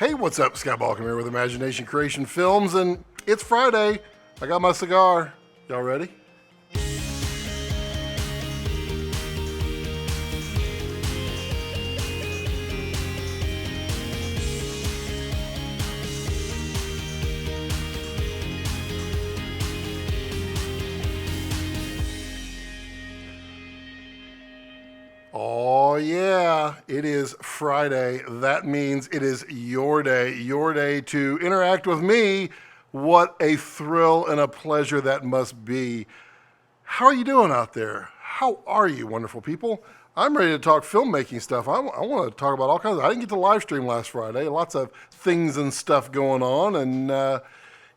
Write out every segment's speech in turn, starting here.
Hey, what's up? Scott Balkum here with Imagination Creation Films, and it's Friday. I got my cigar. Y'all ready? Oh, yeah, it is Friday. That means it is your day to interact with me. What a thrill and a pleasure that must be. How are you doing out there? How are you, wonderful people? I'm ready to talk filmmaking stuff. I want to talk about all kinds of, I didn't get to live stream last Friday. Lots of things and stuff going on. And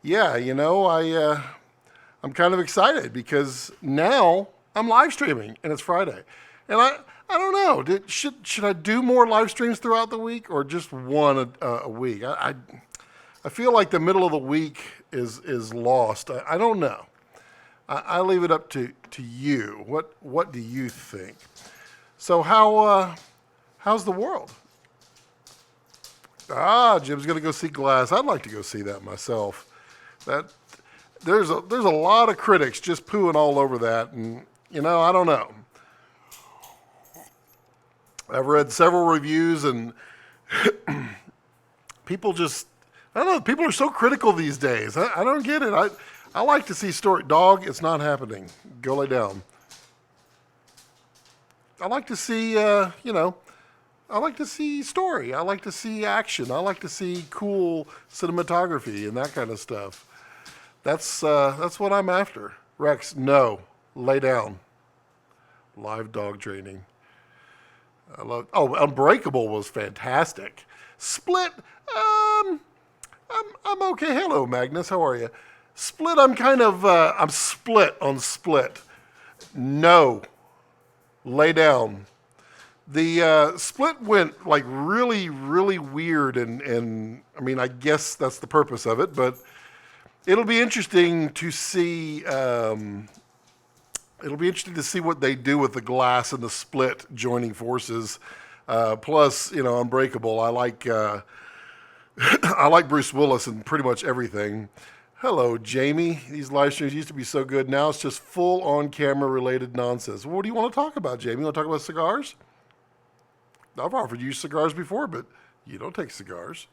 yeah, I'm kind of excited because now I'm live streaming and it's Friday. And I don't know. Should I do more live streams throughout the week or just one a week? I feel like the middle of the week is lost. I don't know. I leave it up to you. What do you think? So how's the world? Jim's gonna go see Glass. I'd like to go see that myself. There's a lot of critics just pooing all over that, and I don't know. I've read several reviews, and people just, I don't know, people are so critical these days. I don't get it. I like to see story. Dog, it's not happening. Go lay down. I like to see, I like to see story. I like to see action. I like to see cool cinematography and that kind of stuff. That's what I'm after. Rex, no, lay down. Live dog training. Unbreakable was fantastic. Split, I'm okay. Hello, Magnus. How are you? Split, I'm split on Split. No, lay down. The Split went like really, really weird, and I mean, I guess that's the purpose of it, but it'll be interesting to see. It'll be interesting to see what they do with the Glass and the Split joining forces. Plus, Unbreakable. I like I like Bruce Willis in pretty much everything. Hello, Jamie. These live streams used to be so good. Now it's just full on-camera related nonsense. What do you want to talk about, Jamie? You want to talk about cigars? I've offered you cigars before, but you don't take cigars.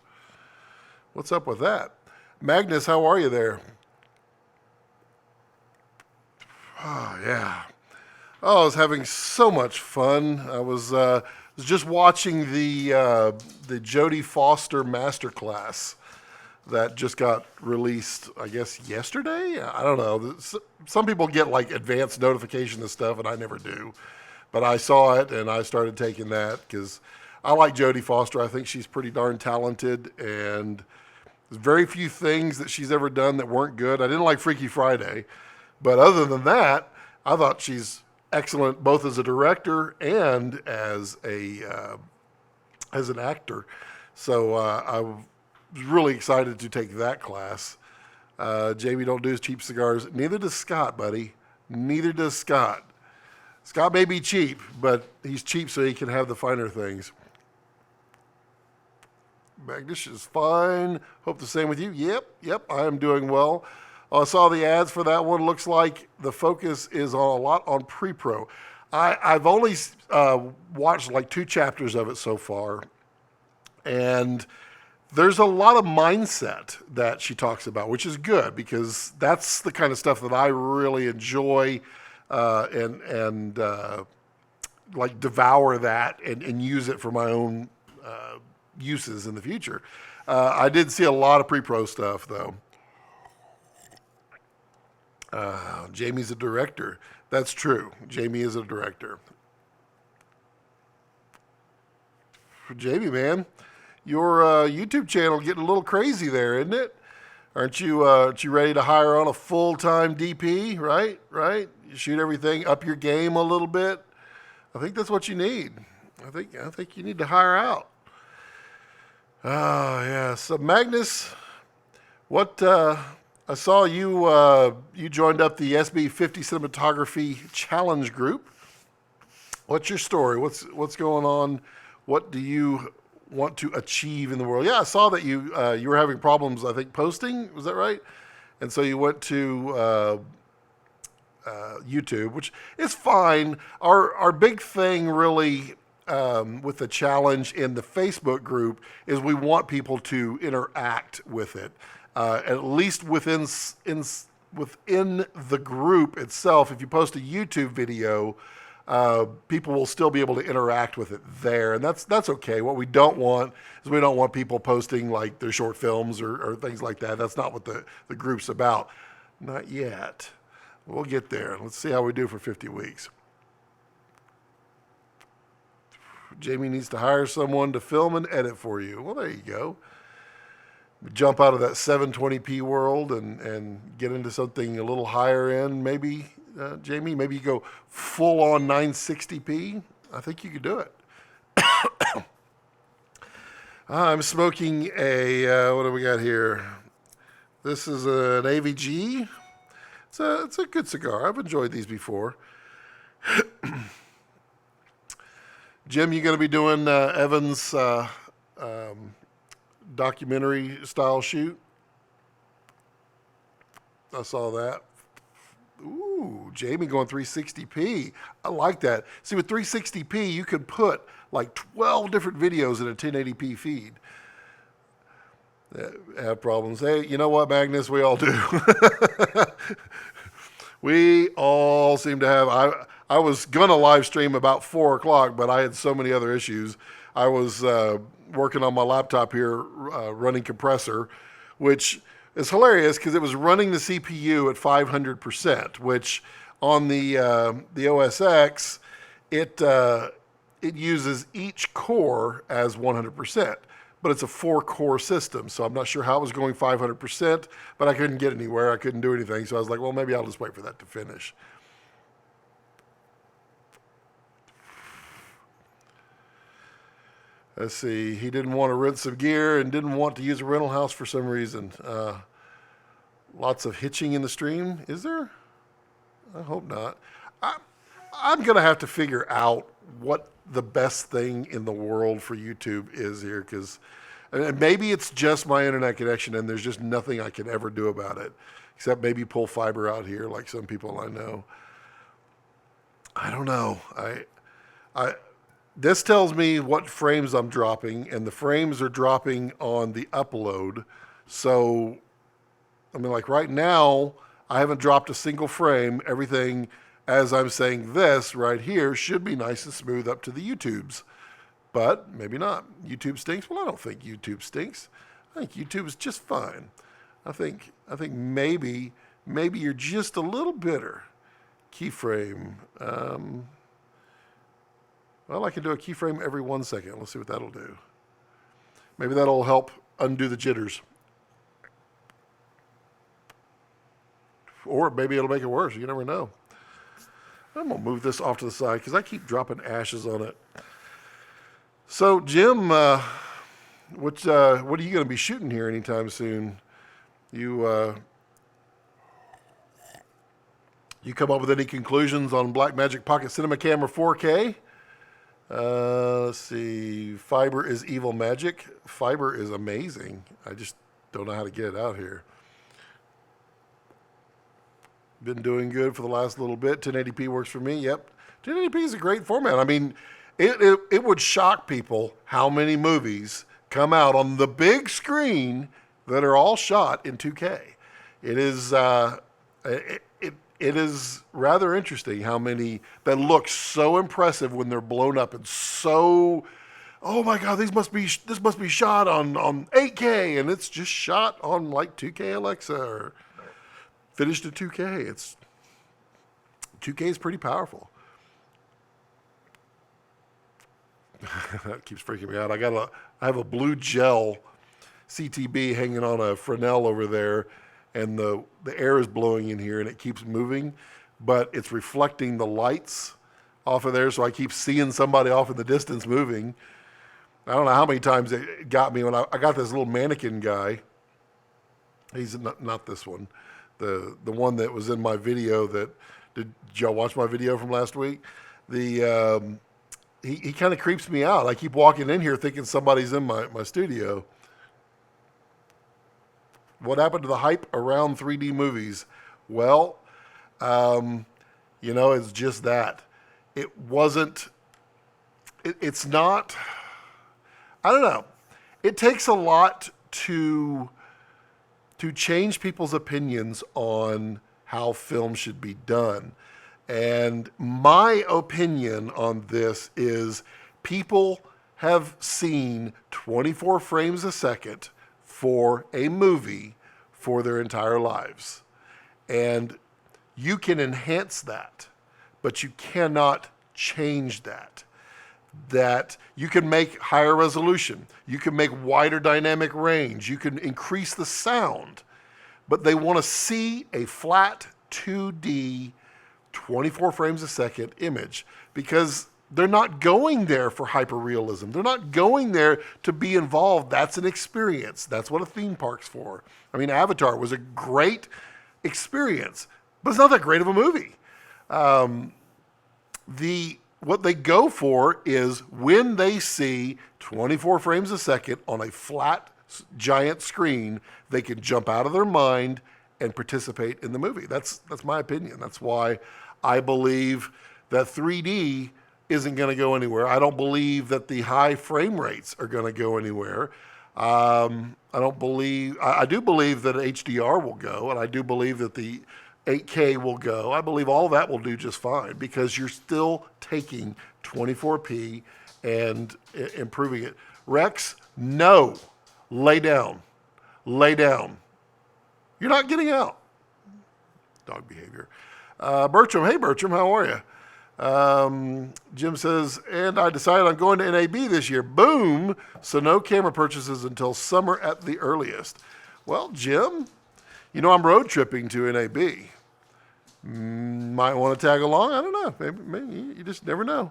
What's up with that? Magnus, how are you there? Oh, yeah. Oh, I was having so much fun. I was just watching the Jodie Foster masterclass that just got released, I guess, yesterday? I don't know. Some people get like advanced notification and stuff, and I never do. But I saw it, and I started taking that because I like Jodie Foster. I think she's pretty darn talented, and there's very few things that she's ever done that weren't good. I didn't like Freaky Friday. But other than that, I thought she's excellent both as a director and as an actor. So I was really excited to take that class. Jamie don't do cheap cigars. Neither does Scott, buddy. Neither does Scott. Scott may be cheap, but he's cheap so he can have the finer things. Magnus is fine. Hope the same with you. Yep, I am doing well. I saw the ads for that one. Looks like the focus is on a lot on pre-pro. I've only watched like 2 chapters of it so far, and there's a lot of mindset that she talks about, which is good because that's the kind of stuff that I really enjoy and like devour that and use it for my own uses in the future. I did see a lot of pre-pro stuff though. Jamie's a director. That's true. Jamie is a director. Jamie, man, your YouTube channel getting a little crazy there, isn't it? Aren't you ready to hire on a full-time DP? Right? You shoot everything, up your game a little bit. I think that's what you need. I think you need to hire out. Oh yeah. So Magnus, what? I saw you joined up the SB50 Cinematography Challenge group. What's your story? What's going on? What do you want to achieve in the world. Yeah, I saw that you were having problems, I think, posting. Was that right? And so you went to YouTube, which is fine. Our big thing really with the challenge in the Facebook group is we want people to interact with it, at least within the group itself. If you post a YouTube video, people will still be able to interact with it there, and that's okay. What we don't want is we don't want people posting like their short films or things like that. That's not what the group's about. Not yet. We'll get there. Let's see how we do for 50 weeks. Jamie needs to hire someone to film and edit for you. Well, there you go. Jump out of that 720p world and get into something a little higher end, maybe, Jamie. Maybe you go full on 960p. I think you could do it. I'm smoking what do we got here? This is an AVG. It's a good cigar. I've enjoyed these before. Jim, you going to be doing Evan's documentary style shoot? I saw that. Ooh, Jamie going 360p. I like that. See, with 360p, you could put like 12 different videos in a 1080p feed. Have problems. Hey, you know what, Magnus? We all do. We all seem to have. I was gonna live stream about 4 o'clock, but I had so many other issues. I was working on my laptop here, running compressor, which is hilarious because it was running the CPU at 500%, which on the OS X, it uses each core as 100%. But it's a 4-core system, so I'm not sure how it was going 500%, but I couldn't get anywhere. I couldn't do anything, so I was like, well, maybe I'll just wait for that to finish. Let's see. He didn't want to rent some gear and didn't want to use a rental house for some reason. Lots of hitching in the stream. Is there? I hope not. I'm going to have to figure out what the best thing in the world for YouTube is here, because maybe it's just my internet connection and there's just nothing I can ever do about it, except maybe pull fiber out here like some people I know. I don't know. This tells me what frames I'm dropping, and the frames are dropping on the upload. So, I mean, like right now, I haven't dropped a single frame. Everything, as I'm saying this right here, should be nice and smooth up to the YouTubes. But maybe not. YouTube stinks? Well, I don't think YouTube stinks. I think YouTube's just fine. I think maybe you're just a little bitter. Keyframe. Well, I can do a keyframe every 1 second. Let's see what that'll do. Maybe that'll help undo the jitters. Or maybe it'll make it worse. You never know. I'm going to move this off to the side because I keep dropping ashes on it. So, Jim, what are you going to be shooting here anytime soon? You come up with any conclusions on Blackmagic Pocket Cinema Camera 4K? Let's see. Fiber is evil magic. Fiber is amazing. I just don't know how to get it out here. Been doing good for the last little bit. 1080p works for me. Yep. 1080p is a great format. I mean, it would shock people how many movies come out on the big screen that are all shot in 2K. It is it is rather interesting how many that look so impressive when they're blown up and so, oh my God, this must be shot on 8K, and it's just shot on like 2K Alexa or finished at 2K. 2K is pretty powerful. That keeps freaking me out. I have a blue gel CTB hanging on a Fresnel over there, and the air is blowing in here and it keeps moving, but it's reflecting the lights off of there, so I keep seeing somebody off in the distance moving. I don't know how many times it got me when I got this little mannequin guy. He's not this one. The one that was in my video did y'all watch my video from last week? he kind of creeps me out. I keep walking in here thinking somebody's in my studio. What happened to the hype around 3D movies? Well, it's just that. It wasn't, it's not, I don't know. It takes a lot to change people's opinions on how film should be done. And my opinion on this is people have seen 24 frames a second for a movie for their entire lives. And you can enhance that, but you cannot change that. That you can make higher resolution, you can make wider dynamic range, you can increase the sound, but they want to see a flat 2D 24 frames a second image because they're not going there for hyperrealism. They're not going there to be involved. That's an experience. That's what a theme park's for. I mean, Avatar was a great experience, but it's not that great of a movie. What they go for is when they see 24 frames a second on a flat, giant screen, they can jump out of their mind and participate in the movie. That's my opinion. That's why I believe that 3D isn't going to go anywhere. I don't believe that the high frame rates are going to go anywhere. I do believe that HDR will go, and I do believe that the 8K will go. I believe all that will do just fine because you're still taking 24p and improving it. Rex, no. Lay down. Lay down. You're not getting out. Dog behavior. Bertram, hey Bertram, how are you? Jim says, and I decided I'm going to NAB this year. Boom. So no camera purchases until summer at the earliest. Well, Jim, I'm road tripping to NAB. Might want to tag along. I don't know. Maybe you just never know.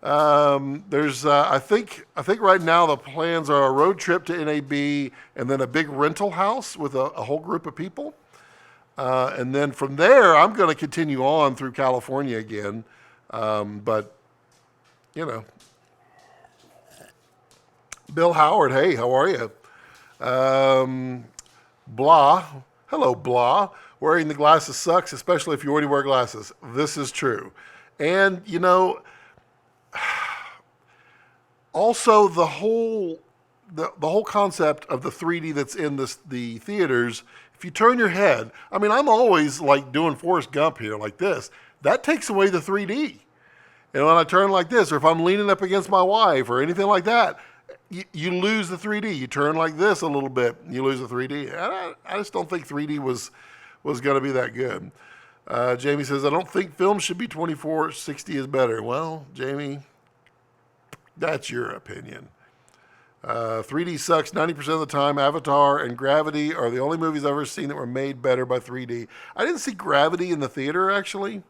I think right now the plans are a road trip to NAB and then a big rental house with a whole group of people. And then from there, I'm going to continue on through California again. But, Bill Howard, hey, how are you? Blah. Hello, Blah. Wearing the glasses sucks, especially if you already wear glasses. This is true. And, also the whole concept of the 3D that's in the theaters, if you turn your head, I'm always like doing Forrest Gump here like this. That takes away the 3D. And when I turn like this, or if I'm leaning up against my wife or anything like that, you lose the 3D. You turn like this a little bit, you lose the 3D. I just don't think 3D was going to be that good. Jamie says, I don't think film should be 24, 60 is better. Well, Jamie, that's your opinion. 3D sucks 90% of the time. Avatar and Gravity are the only movies I've ever seen that were made better by 3D. I didn't see Gravity in the theater, actually.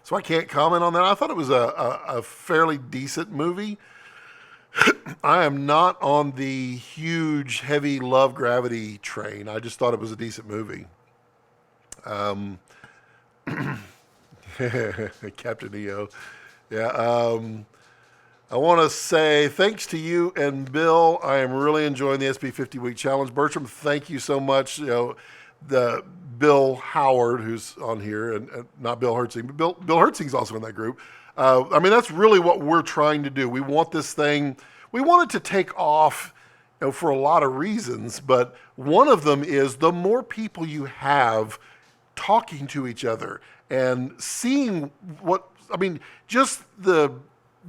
So I can't comment on that. I thought it was a fairly decent movie. I am not on the huge, heavy love Gravity train. I just thought it was a decent movie. Captain EO. Yeah. I want to say thanks to you and Bill. I am really enjoying the SB 50 Week Challenge. Bertram, thank you so much. The Bill Howard, who's on here, and not Bill Hertzing, but Bill Hertzing's also in that group. That's really what we're trying to do. We want this thing, we want it to take off for a lot of reasons, but one of them is the more people you have talking to each other and seeing just the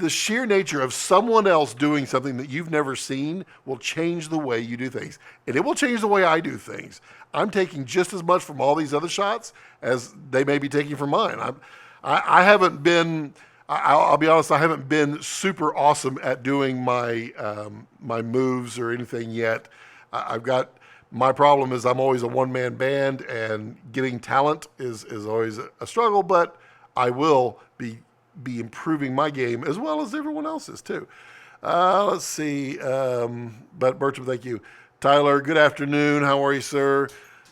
sheer nature of someone else doing something that you've never seen will change the way you do things. And it will change the way I do things. I'm taking just as much from all these other shots as they may be taking from mine. I haven't been, I'll be honest, I haven't been super awesome at doing my my moves or anything yet. My problem is I'm always a one-man band, and getting talent is always a struggle, but I will be improving my game as well as everyone else's too. Let's see. But Bertram, thank you. Tyler, good afternoon. How are you, sir?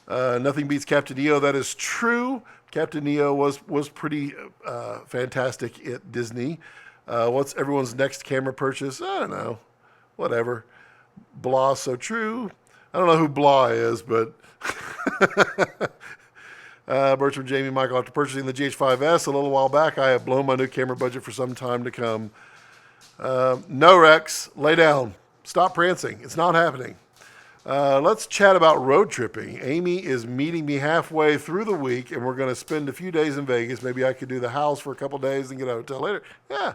Nothing beats Captain EO. That is true. Captain EO was pretty fantastic at Disney. What's everyone's next camera purchase? I don't know. Whatever. Blah, so true. I don't know who Blah is, but Bertram, Jamie, Michael, after purchasing the GH5S a little while back, I have blown my new camera budget for some time to come. No, Rex, lay down. Stop prancing. It's not happening. Let's chat about road tripping. Amy is meeting me halfway through the week, and we're going to spend a few days in Vegas. Maybe I could do the house for a couple days and get a hotel later. Yeah,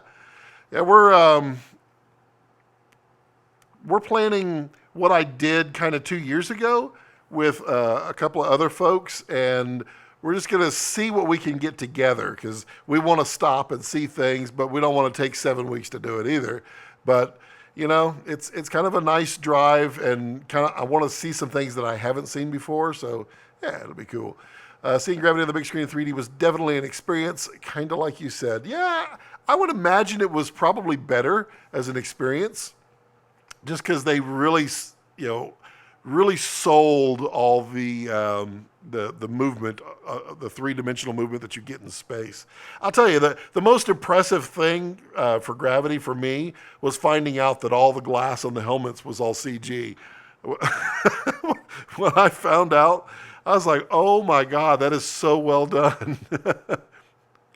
we're planning what I did kind of 2 years ago with a couple of other folks, and we're just going to see what we can get together because we want to stop and see things, but we don't want to take 7 weeks to do it either. But it's kind of a nice drive, and kind of I want to see some things that I haven't seen before. So yeah, it'll be cool. Seeing Gravity on the big screen in 3D was definitely an experience, kind of like you said. Yeah, I would imagine it was probably better as an experience, just because they really, really sold all the movement, the three-dimensional movement that you get in space. I'll tell you, the most impressive thing for Gravity for me was finding out that all the glass on the helmets was all CG. When I found out, I was like, oh my God, that is so well done.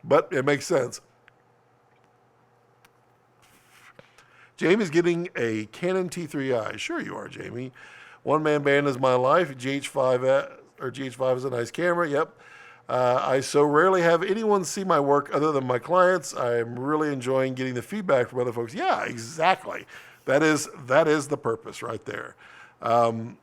But it makes sense. Jamie's getting a Canon T3i. Sure you are, Jamie. One-man band is my life. GH5 is a nice camera. Yep. I so rarely have anyone see my work other than my clients. I'm really enjoying getting the feedback from other folks. Yeah, exactly. That is the purpose right there. And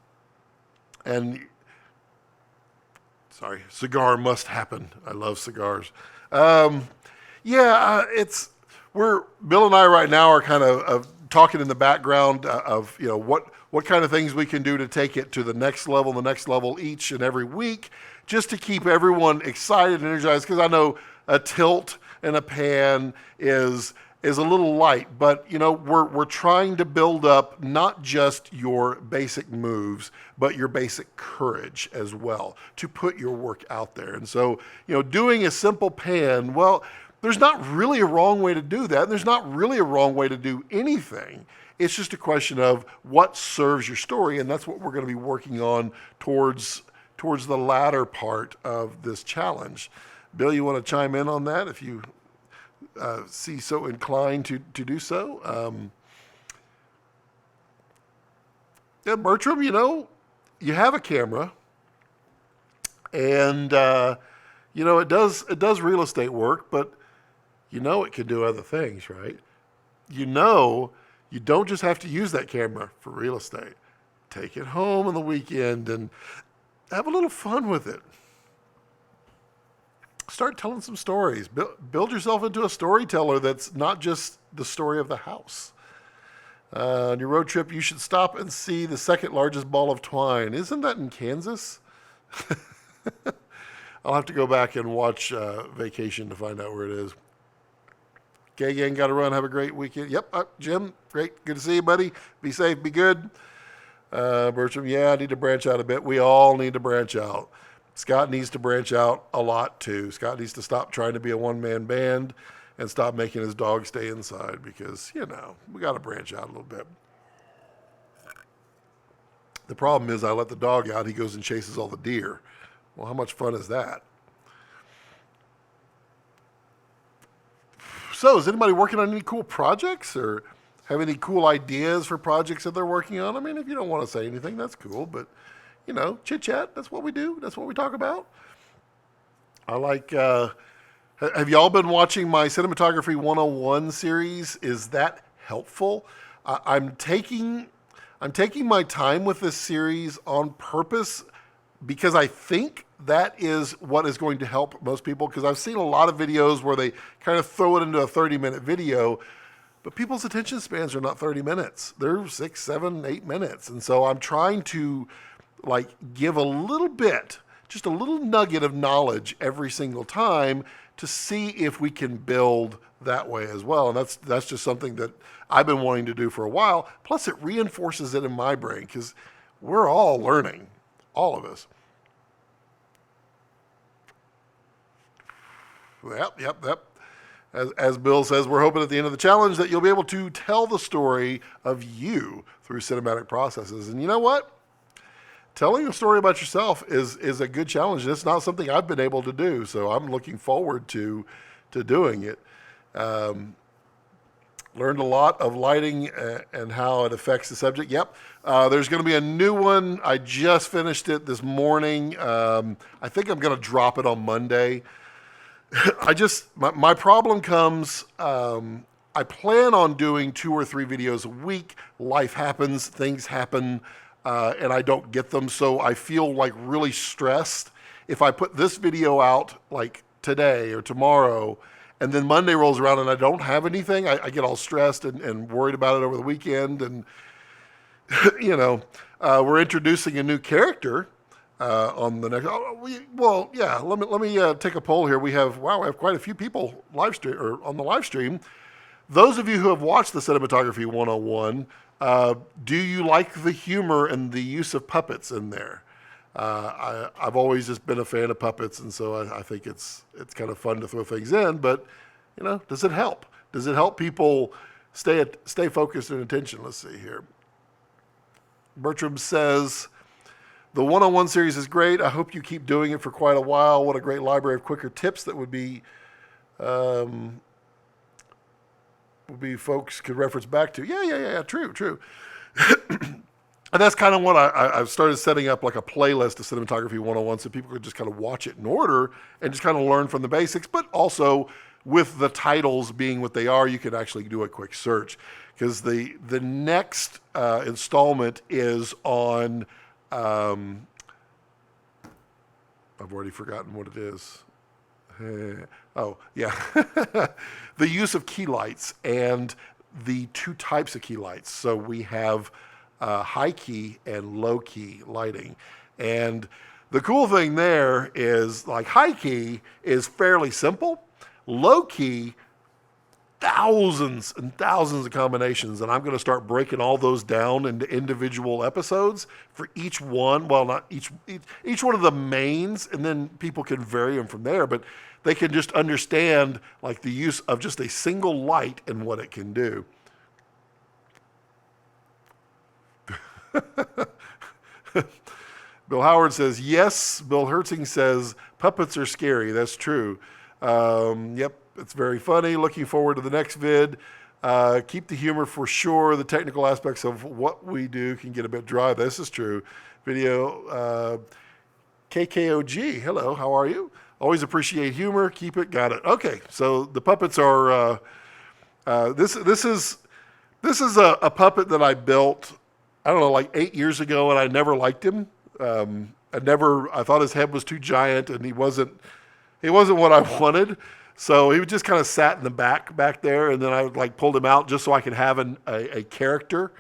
sorry, cigar must happen. I love cigars. Bill and I right now are kind of talking in the background of what kind of things we can do to take it to the next level each and every week, just to keep everyone excited and energized. Because I know a tilt and a pan is a little light, but we're trying to build up not just your basic moves, but your basic courage as well to put your work out there. And so doing a simple pan, well, there's not really a wrong way to do that. And there's not really a wrong way to do anything. It's just a question of what serves your story, and that's what we're going to be working on towards the latter part of this challenge. Bill, you want to chime in on that if you see so inclined to do so? Yeah, Bertram, you have a camera, and it does real estate work, but it can do other things, right? You don't just have to use that camera for real estate. Take it home on the weekend and have a little fun with it. Start telling some stories. Build yourself into a storyteller that's not just the story of the house. On your road trip, you should stop and see the second largest ball of twine. Isn't that in Kansas? I'll have to go back and watch Vacation to find out where it is. Okay, gang, got to run. Have a great weekend. Yep, Jim, great. Good to see you, buddy. Be safe. Be good. Bertram, yeah, I need to branch out a bit. We all need to branch out. Scott needs to branch out a lot, too. Scott needs to stop trying to be a one-man band and stop making his dog stay inside because, we got to branch out a little bit. The problem is I let the dog out. He goes and chases all the deer. Well, how much fun is that? So, is anybody working on any cool projects or have any cool ideas for projects that they're working on? I mean, if you don't want to say anything, that's cool. But, chit chat, that's what we do. That's what we talk about. I like, have y'all been watching my Cinematography 101 series? Is that helpful? I'm taking my time with this series on purpose because I think that is what is going to help most people, because I've seen a lot of videos where they kind of throw it into a 30-minute video, but people's attention spans are not 30 minutes. They're 6, 7, 8 minutes. And so I'm trying to give a little bit, just a little nugget of knowledge every single time to see if we can build that way as well. And that's just something that I've been wanting to do for a while. Plus it reinforces it in my brain because we're all learning, all of us. Yep. as Bill says, we're hoping at the end of the challenge that you'll be able to tell the story of you through cinematic processes. And you know what? Telling a story about yourself is a good challenge. It's not something I've been able to do, so I'm looking forward to doing it. Learned a lot of lighting and how it affects the subject. Yep. There's going to be a new one. I just finished it this morning. I think I'm going to drop it on Monday. My problem comes, I plan on doing 2 or 3 videos a week. Life happens, things happen, and I don't get them. So I feel like really stressed. If I put this video out like today or tomorrow, and then Monday rolls around and I don't have anything, I get all stressed and worried about it over the weekend. And, we're introducing a new character on the next. Let me take a poll here. We have quite a few people on the live stream. Those of you who have watched the Cinematography 101, do you like the humor and the use of puppets in there? I've always just been a fan of puppets, and so I think it's kind of fun to throw things in. But does it help? Does it help people stay focused and attention? Let's see here. Bertram says, the 101 series is great. I hope you keep doing it for quite a while. What a great library of quicker tips that would be folks could reference back to. Yeah. True. And that's kind of what I've started setting up, like a playlist of Cinematography 101, so people could just kind of watch it in order and just kind of learn from the basics. But also, with the titles being what they are, you can actually do a quick search. Because the next installment is on, I've already forgotten what it is. Oh, yeah. The use of key lights and the 2 types of key lights. So we have high key and low key lighting. And the cool thing there is, like, high key is fairly simple. Low key, thousands and thousands of combinations, and I'm going to start breaking all those down into individual episodes for each one. Well, not each one of the mains, and then people can vary them from there, but they can just understand, like, the use of just a single light and what it can do. Bill Howard says, yes. Bill Hertzing says, puppets are scary. That's true. Yep, it's very funny. Looking forward to the next vid. Keep the humor for sure. The technical aspects of what we do can get a bit dry. This is true. Video, KKOG. Hello, how are you? Always appreciate humor. Keep it. Got it. Okay, so the puppets are, this is a puppet that I built, I don't know, like 8 years ago, and I never liked him. I thought his head was too giant, and he wasn't what I wanted. So he just kind of sat in the back there, and then I pulled him out just so I could have a character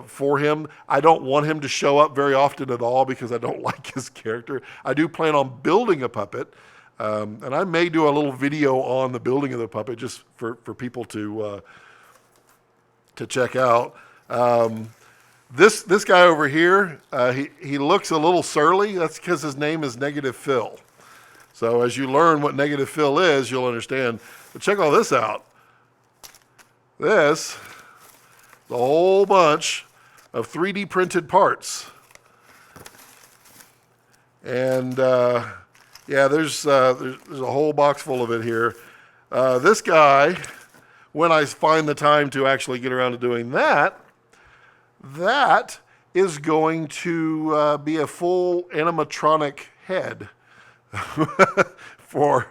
for him. I don't want him to show up very often at all because I don't like his character. I do plan on building a puppet, and I may do a little video on the building of the puppet just for people to check out. This guy over here, he looks a little surly. That's because his name is Negative Phil. So as you learn what Negative Phil is, you'll understand. But check all this out. This is a whole bunch of 3D printed parts. And there's a whole box full of it here. This guy, when I find the time to actually get around to doing that is going to be a full animatronic head for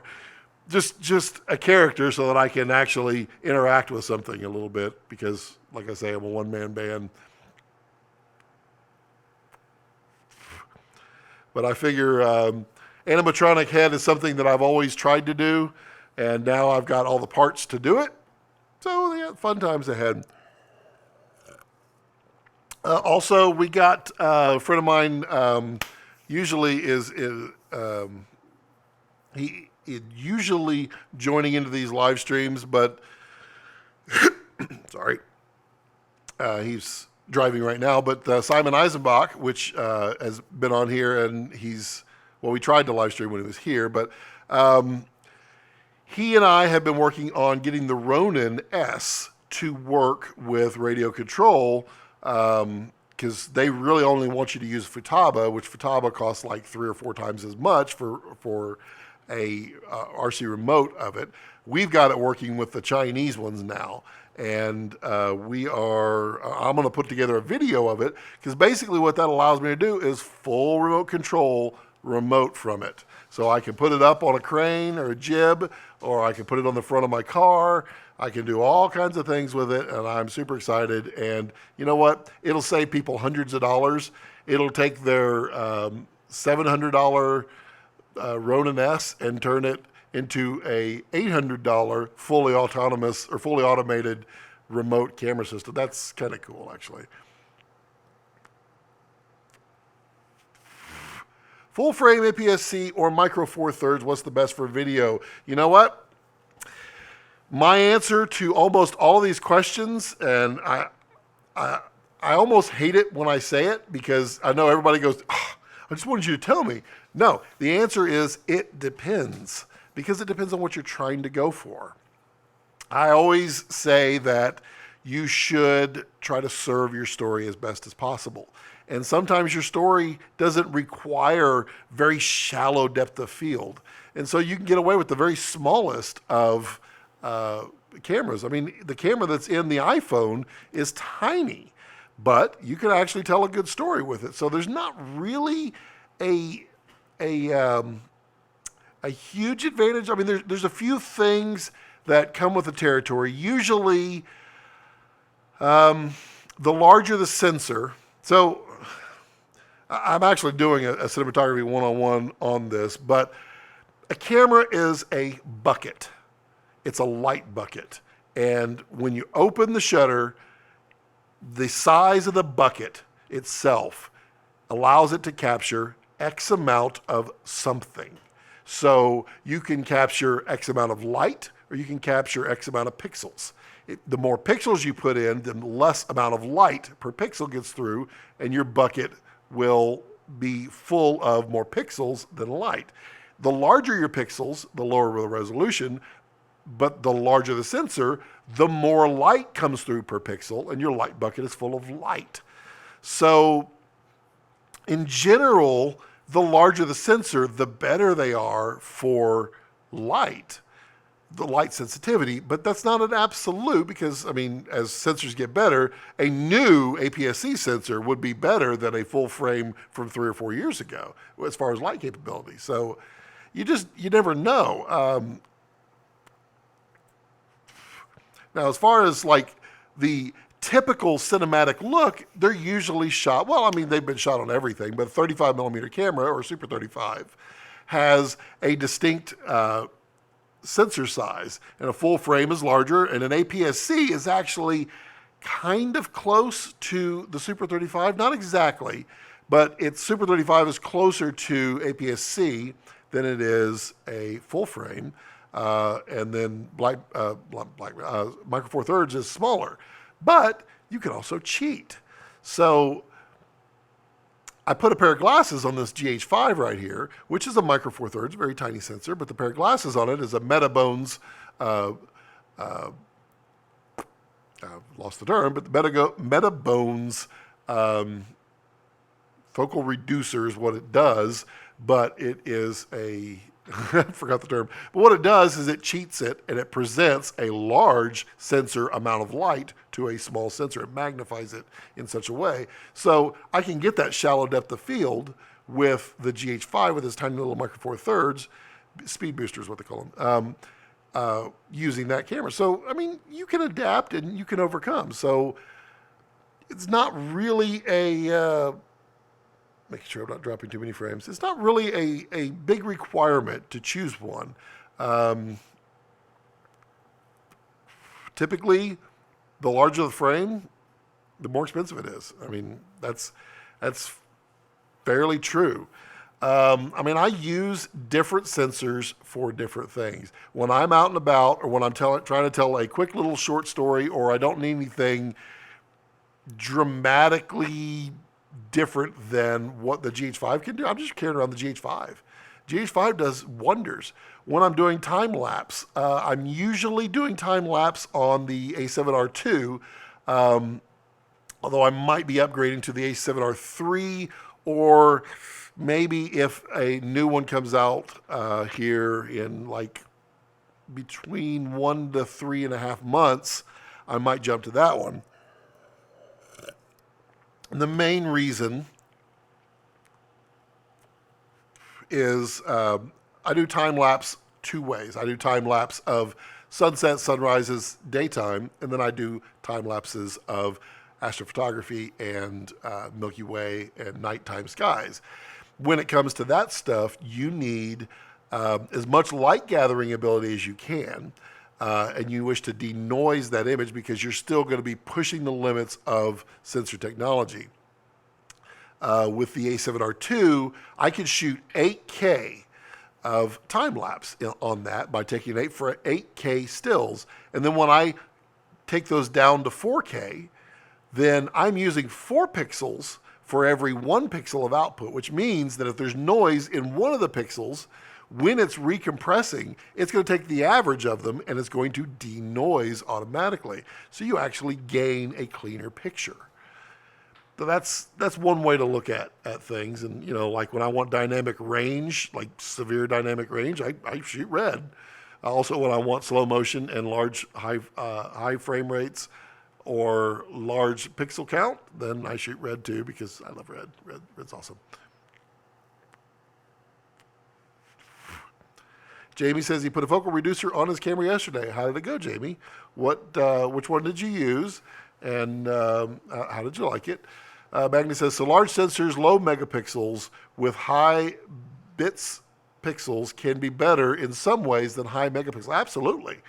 just a character so that I can actually interact with something a little bit because, like I say, I'm a one-man band. But I figure animatronic head is something that I've always tried to do, and now I've got all the parts to do it. So, yeah, fun times ahead. Also, we got a friend of mine. Usually he usually joining into these live streams, but sorry, he's driving right now. But Simon Eisenbach, which has been on here, and we tried to live stream when he was here, but he and I have been working on getting the Ronin S to work with radio control, because they really only want you to use Futaba, which Futaba costs like 3 or 4 times as much for a RC remote of it. We've got it working with the Chinese ones now, and I'm going to put together a video of it, because basically what that allows me to do is full remote control remote from it. So I can put it up on a crane or a jib, or I can put it on the front of my car. I can do all kinds of things with it, and I'm super excited. And you know what? It'll save people hundreds of dollars. It'll take their $700 Ronin S and turn it into a $800 fully autonomous or fully automated remote camera system. That's kind of cool, actually. Full frame APS-C or micro four thirds, what's the best for video? You know what? My answer to almost all of these questions, and I almost hate it when I say it, because I know everybody goes, oh, I just wanted you to tell me. No, the answer is it depends, because it depends on what you're trying to go for. I always say that you should try to serve your story as best as possible. And sometimes your story doesn't require very shallow depth of field. And so you can get away with the very smallest of cameras. I mean, the camera that's in the iPhone is tiny, but you can actually tell a good story with it. So there's not really a huge advantage. I mean, there's a few things that come with the territory. Usually, the larger the sensor. So I'm actually doing a cinematography 101 on this, but a camera is a bucket. It's a light bucket. And when you open the shutter, the size of the bucket itself allows it to capture X amount of something. So you can capture X amount of light, or you can capture X amount of pixels. The more pixels you put in, the less amount of light per pixel gets through, and your bucket will be full of more pixels than light. The larger your pixels, the lower the resolution, but the larger the sensor, the more light comes through per pixel, and your light bucket is full of light. So in general, the larger the sensor, the better they are for light, the light sensitivity. But that's not an absolute, because, I mean, as sensors get better, a new APS-C sensor would be better than a full frame from 3 or 4 years ago as far as light capability. So you never know. Now, as far as like the typical cinematic look, they're usually shot, well, I mean, they've been shot on everything, but a 35 millimeter camera, or Super 35, has a distinct sensor size, and a full frame is larger, and an APS-C is actually kind of close to the Super 35, not exactly, but Super 35 is closer to APS-C than it is a full frame, and then micro four thirds is smaller. But you can also cheat. So I put a pair of glasses on this GH5 right here, which is a micro four thirds, very tiny sensor, but the pair of glasses on it is a Metabones, I've lost the term, but the Metabones focal reducer is what it does, but it is I forgot the term, but what it does is it cheats it, and it presents a large sensor amount of light to a small sensor. It magnifies it in such a way. So I can get that shallow depth of field with the GH5 with its tiny little micro four thirds, speed booster is what they call them, using that camera. So, I mean, you can adapt and you can overcome. So it's not really making sure I'm not dropping too many frames. It's not really a big requirement to choose one. Typically, the larger the frame, the more expensive it is. I mean, that's fairly true. I mean, I use different sensors for different things. When I'm out and about, or when I'm trying to tell a quick little short story, or I don't need anything dramatically different than what the GH5 can do, I'm just carrying around the GH5. GH5 does wonders. When I'm doing time lapse, I'm usually doing time lapse on the A7R2, although I might be upgrading to the A7R3, or maybe if a new one comes out here in like between 1 to 3.5 months, I might jump to that one. And the main reason is I do time lapse two ways. I do time lapse of sunsets, sunrises, daytime, and then I do time lapses of astrophotography and Milky Way and nighttime skies. When it comes to that stuff, you need as much light gathering ability as you can, and you wish to denoise that image because you're still going to be pushing the limits of sensor technology. With the A7R2, I can shoot 8K of time lapse on that by taking 8K stills. And then when I take those down to 4K, then I'm using 4 pixels for every 1 pixel of output, which means that if there's noise in one of the pixels, when it's recompressing, it's going to take the average of them and it's going to denoise automatically. So you actually gain a cleaner picture. So that's one way to look at things. And, you know, like when I want dynamic range, like severe dynamic range, I shoot red. Also, when I want slow motion and large high frame rates or large pixel count, then I shoot red too because I love red. Red's awesome. Jamie says he put a focal reducer on his camera yesterday. How did it go, Jamie? Which one did you use? And how did you like it? Magni says, so large sensors, low megapixels with high bits pixels can be better in some ways than high megapixels. Absolutely.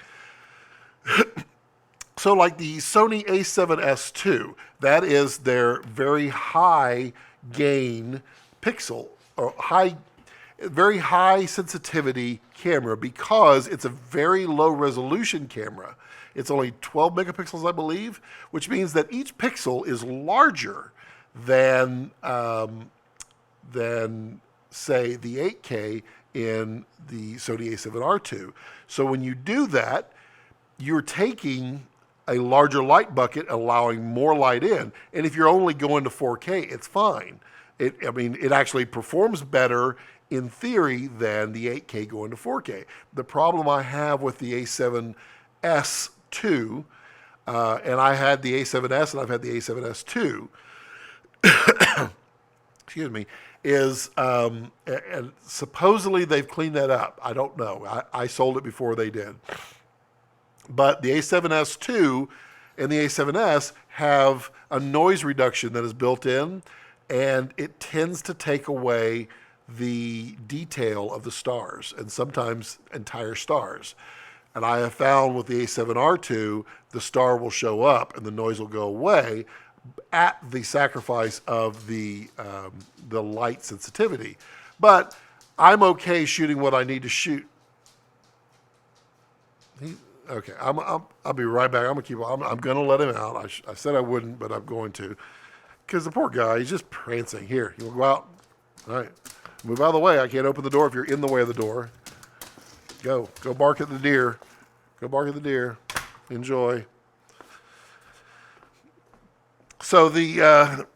So like the Sony a7S II, that is their very high gain pixel, or very high sensitivity camera because it's a very low resolution camera. It's only 12 megapixels, I believe, which means that each pixel is larger than say the 8K in the Sony a7R2. So when you do that, you're taking a larger light bucket, allowing more light in. And if you're only going to 4K, it's fine. It actually performs better in theory than the 8K going to 4K. The problem I have with the A7S II, and I had the A7S and I've had the A7S II, excuse me, is and supposedly they've cleaned that up. I don't know. I sold it before they did. But the A7S II and the A7S have a noise reduction that is built in, and it tends to take away the detail of the stars, and sometimes entire stars. And I have found with the A7R2, the star will show up and the noise will go away at the sacrifice of the light sensitivity. But I'm okay shooting what I need to shoot. Okay, I'll be right back. I'm going to let him out. I said I wouldn't, but I'm going to. Because the poor guy, he's just prancing. Here, you want to go out? All right. Move out of the way. I can't open the door if you're in the way of the door. Go bark at the deer. Go bark at the deer. Enjoy. So the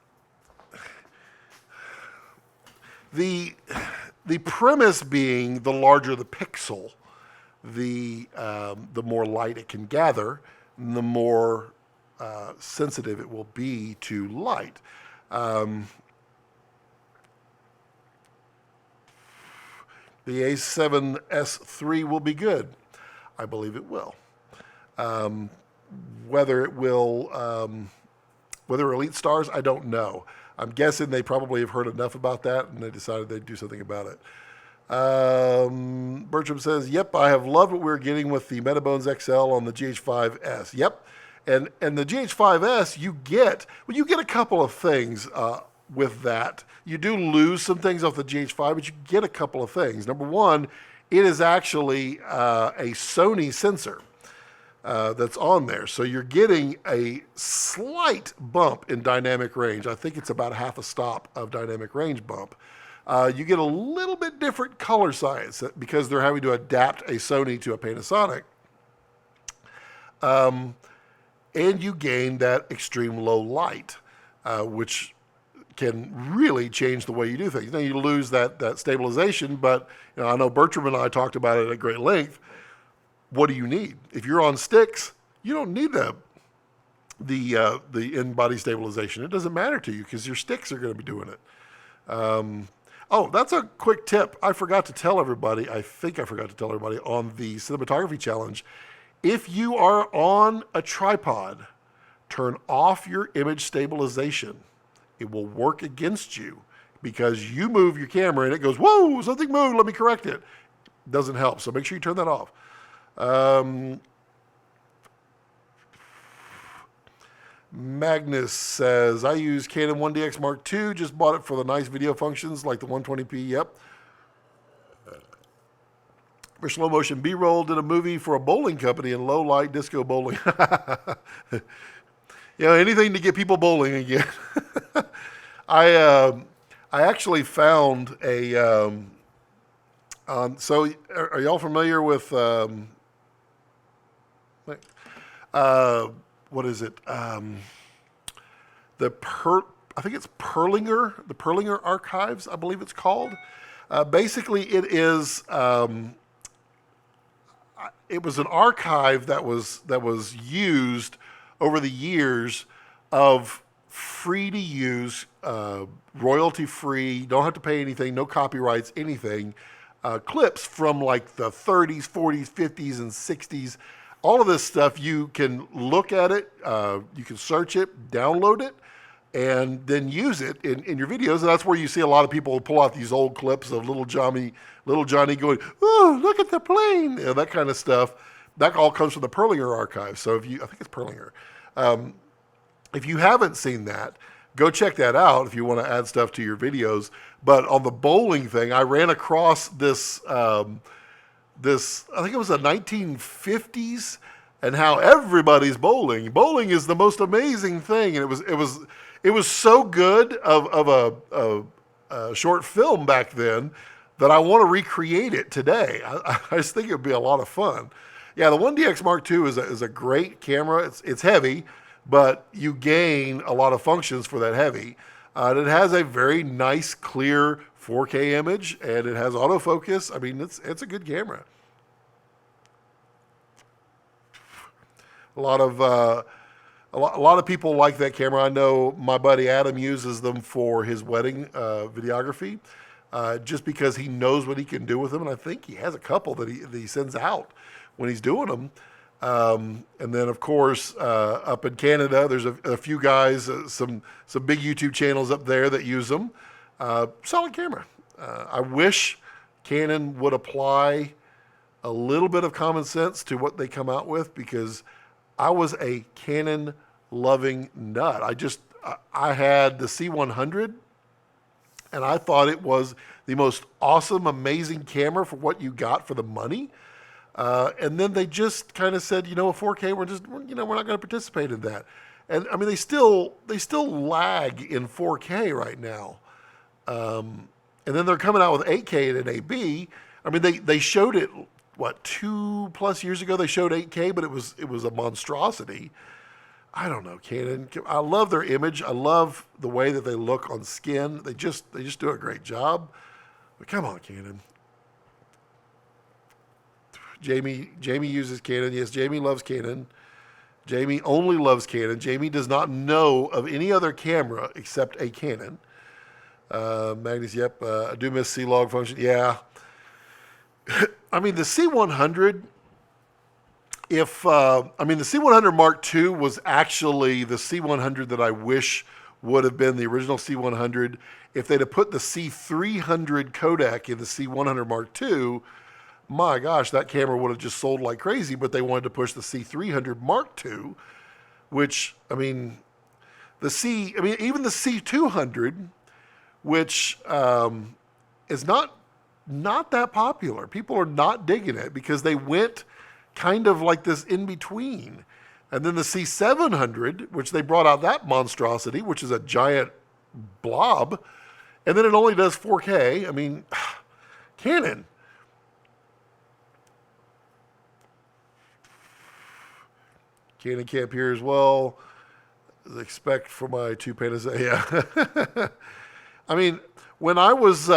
premise being the larger the pixel, the more light it can gather, and the more sensitive it will be to light. The A7S III will be good. I believe it will. Whether it will, whether it'll eat stars, I don't know. I'm guessing they probably have heard enough about that and they decided they'd do something about it. Bertram says, yep, I have loved what we're getting with the Metabones XL on the GH5S. Yep. And the GH5S, you get a couple of things with that. You do lose some things off the GH5, but you get a couple of things. Number one, it is actually a Sony sensor that's on there. So you're getting a slight bump in dynamic range. I think it's about half a stop of dynamic range bump. You get a little bit different color science because they're having to adapt a Sony to a Panasonic. And you gain that extreme low light, which can really change the way you do things. Now you lose that stabilization, but I know Bertram and I talked about it at great length. What do you need? If you're on sticks, you don't need the in-body stabilization. It doesn't matter to you because your sticks are going to be doing it. Oh, that's a quick tip. I forgot to tell everybody. I think I forgot to tell everybody on the cinematography challenge. If you are on a tripod, turn off your image stabilization. It will work against you because you move your camera and it goes, whoa, something moved, let me correct it. Doesn't help, so make sure you turn that off. Magnus says, I use Canon 1DX Mark II, just bought it for the nice video functions like the 120p, yep. For slow motion B-roll, did a movie for a bowling company in low light disco bowling. Anything to get people bowling again. I actually found a. So are y'all familiar with what is it? I think it's Perlinger, the Perlinger Archives, I believe it's called. Basically, it is. It was an archive that was used over the years of free to use, royalty free, don't have to pay anything, no copyrights, anything, clips from like the 30s, 40s, 50s, and 60s. All of this stuff, you can look at it, you can search it, download it, and then use it in your videos. And that's where you see a lot of people pull out these old clips of little Johnny going, oh, look at the plane, that kind of stuff. That all comes from the Perlinger archive. So I think it's Perlinger. If you haven't seen that, go check that out if you want to add stuff to your videos. But on the bowling thing, I ran across this, I think it was the 1950s, and how everybody's bowling. Bowling is the most amazing thing, and it was so good of a short film back then that I want to recreate it today. I just think it would be a lot of fun. Yeah, the 1DX Mark II is a great camera. It's heavy, but you gain a lot of functions for that heavy. And it has a very nice, clear 4K image, and it has autofocus. I mean, it's a good camera. A lot of people like that camera. I know my buddy Adam uses them for his wedding videography, just because he knows what he can do with them, and I think he has a couple that he sends out when he's doing them. And then, of course, up in Canada, there's a few guys, some big YouTube channels up there that use them. Solid camera. I wish Canon would apply a little bit of common sense to what they come out with, because I was a Canon loving nut. I had the C100, and I thought it was the most awesome, amazing camera for what you got for the money. And then they just kind of said, 4K, we're not going to participate in that. And I mean, they still lag in 4K right now. And then they're coming out with 8K and an AB. I mean, they showed it, 2+ years ago they showed 8K, but it was a monstrosity. I don't know, Canon. I love their image. I love the way that they look on skin. They just do a great job. But come on, Canon. Jamie uses Canon. Yes, Jamie loves Canon. Jamie only loves Canon. Jamie does not know of any other camera except a Canon. Magnus, yep. I do miss C-Log function. Yeah. I mean, the C100, the C100 Mark II was actually the C100 that I wish would have been the original C100. If they'd have put the C300 codec in the C100 Mark II, my gosh, that camera would have just sold like crazy, but they wanted to push the C300 Mark II, which, even the C200, which is not that popular. People are not digging it because they went kind of like this in between. And then the C700, which they brought out that monstrosity, which is a giant blob, and then it only does 4K. I mean, Canon. Canon Camp here as well. Expect for my two Panasonic. Yeah. I mean, when I was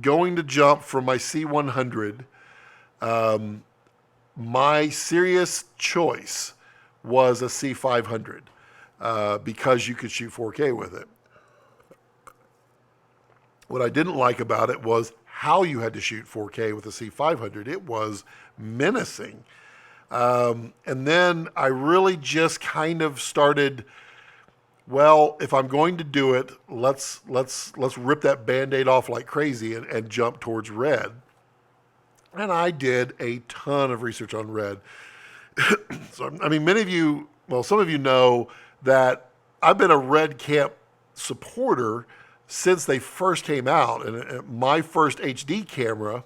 going to jump from my C100, my serious choice was a C500 because you could shoot 4K with it. What I didn't like about it was how you had to shoot 4K with a C500. It was menacing. And then I really just kind of started, well, if I'm going to do it, let's rip that Band-Aid off like crazy and jump towards Red. And I did a ton of research on Red. So, I mean, some of you know that I've been a Red Camp supporter since they first came out. And my first HD camera,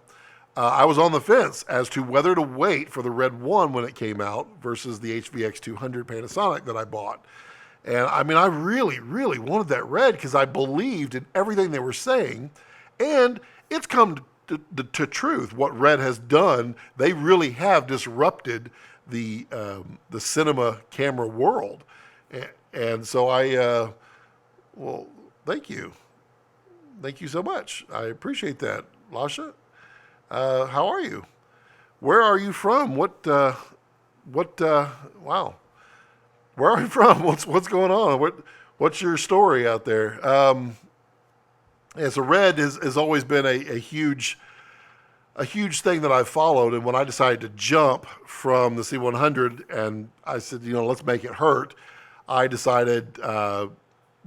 I was on the fence as to whether to wait for the Red 1 when it came out versus the HVX 200 Panasonic that I bought. And I mean, I really, really wanted that Red because I believed in everything they were saying. And it's come to truth what Red has done. They really have disrupted the cinema camera world. And so well, thank you. Thank you so much. I appreciate that, Lasha. How are you? Where are you from? Wow. Where are you from? What's going on? What's your story out there? Yeah, so Red has always been a huge thing that I've followed. And when I decided to jump from the C100 and I said, let's make it hurt, I decided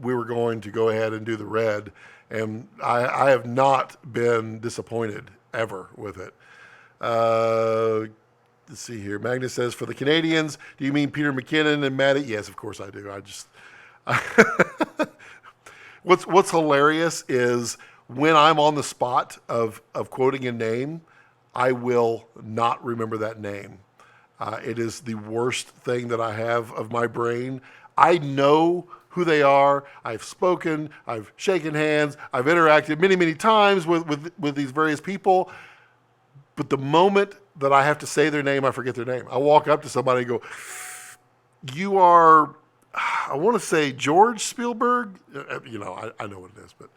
we were going to go ahead and do the Red. And I have not been disappointed ever with it. Let's see here. Magnus says, for the Canadians, do you mean Peter McKinnon and Maddie? Yes, of course I do. What's hilarious is when I'm on the spot of quoting a name, I will not remember that name. It is the worst thing that I have of my brain. I know who they are. I've spoken, I've shaken hands, I've interacted many, many times with these various people. But the moment that I have to say their name, I forget their name. I walk up to somebody and go, you are, I want to say George Spielberg. I know what it is, but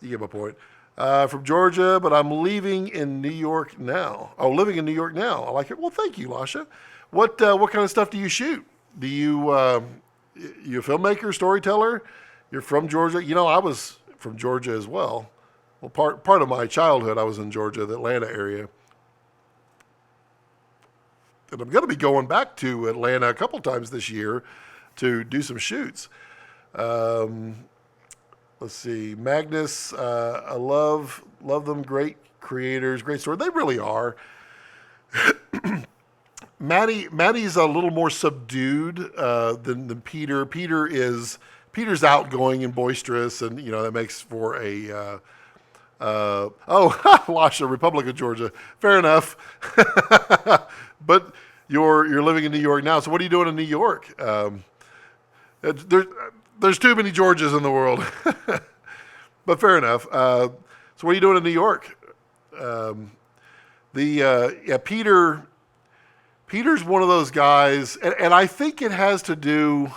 you get my point. From Georgia, but I'm leaving in New York now. Oh, living in New York now. I like it. Well, thank you, Lasha. What kind of stuff do you shoot? Do you a filmmaker, storyteller? You're from Georgia. I was from Georgia as well. Well, part of my childhood, I was in Georgia, the Atlanta area. And I'm going to be going back to Atlanta a couple times this year to do some shoots. Let's see. Magnus, I love them. Great creators, great story. They really are. Maddie's a little more subdued than Peter. Peter's outgoing and boisterous, and that makes for a Lasha, Republic of Georgia. Fair enough. But you're living in New York now. So what are you doing in New York? There's too many Georgias in the world. But fair enough. So what are you doing in New York? Peter's one of those guys, and I think it has to do,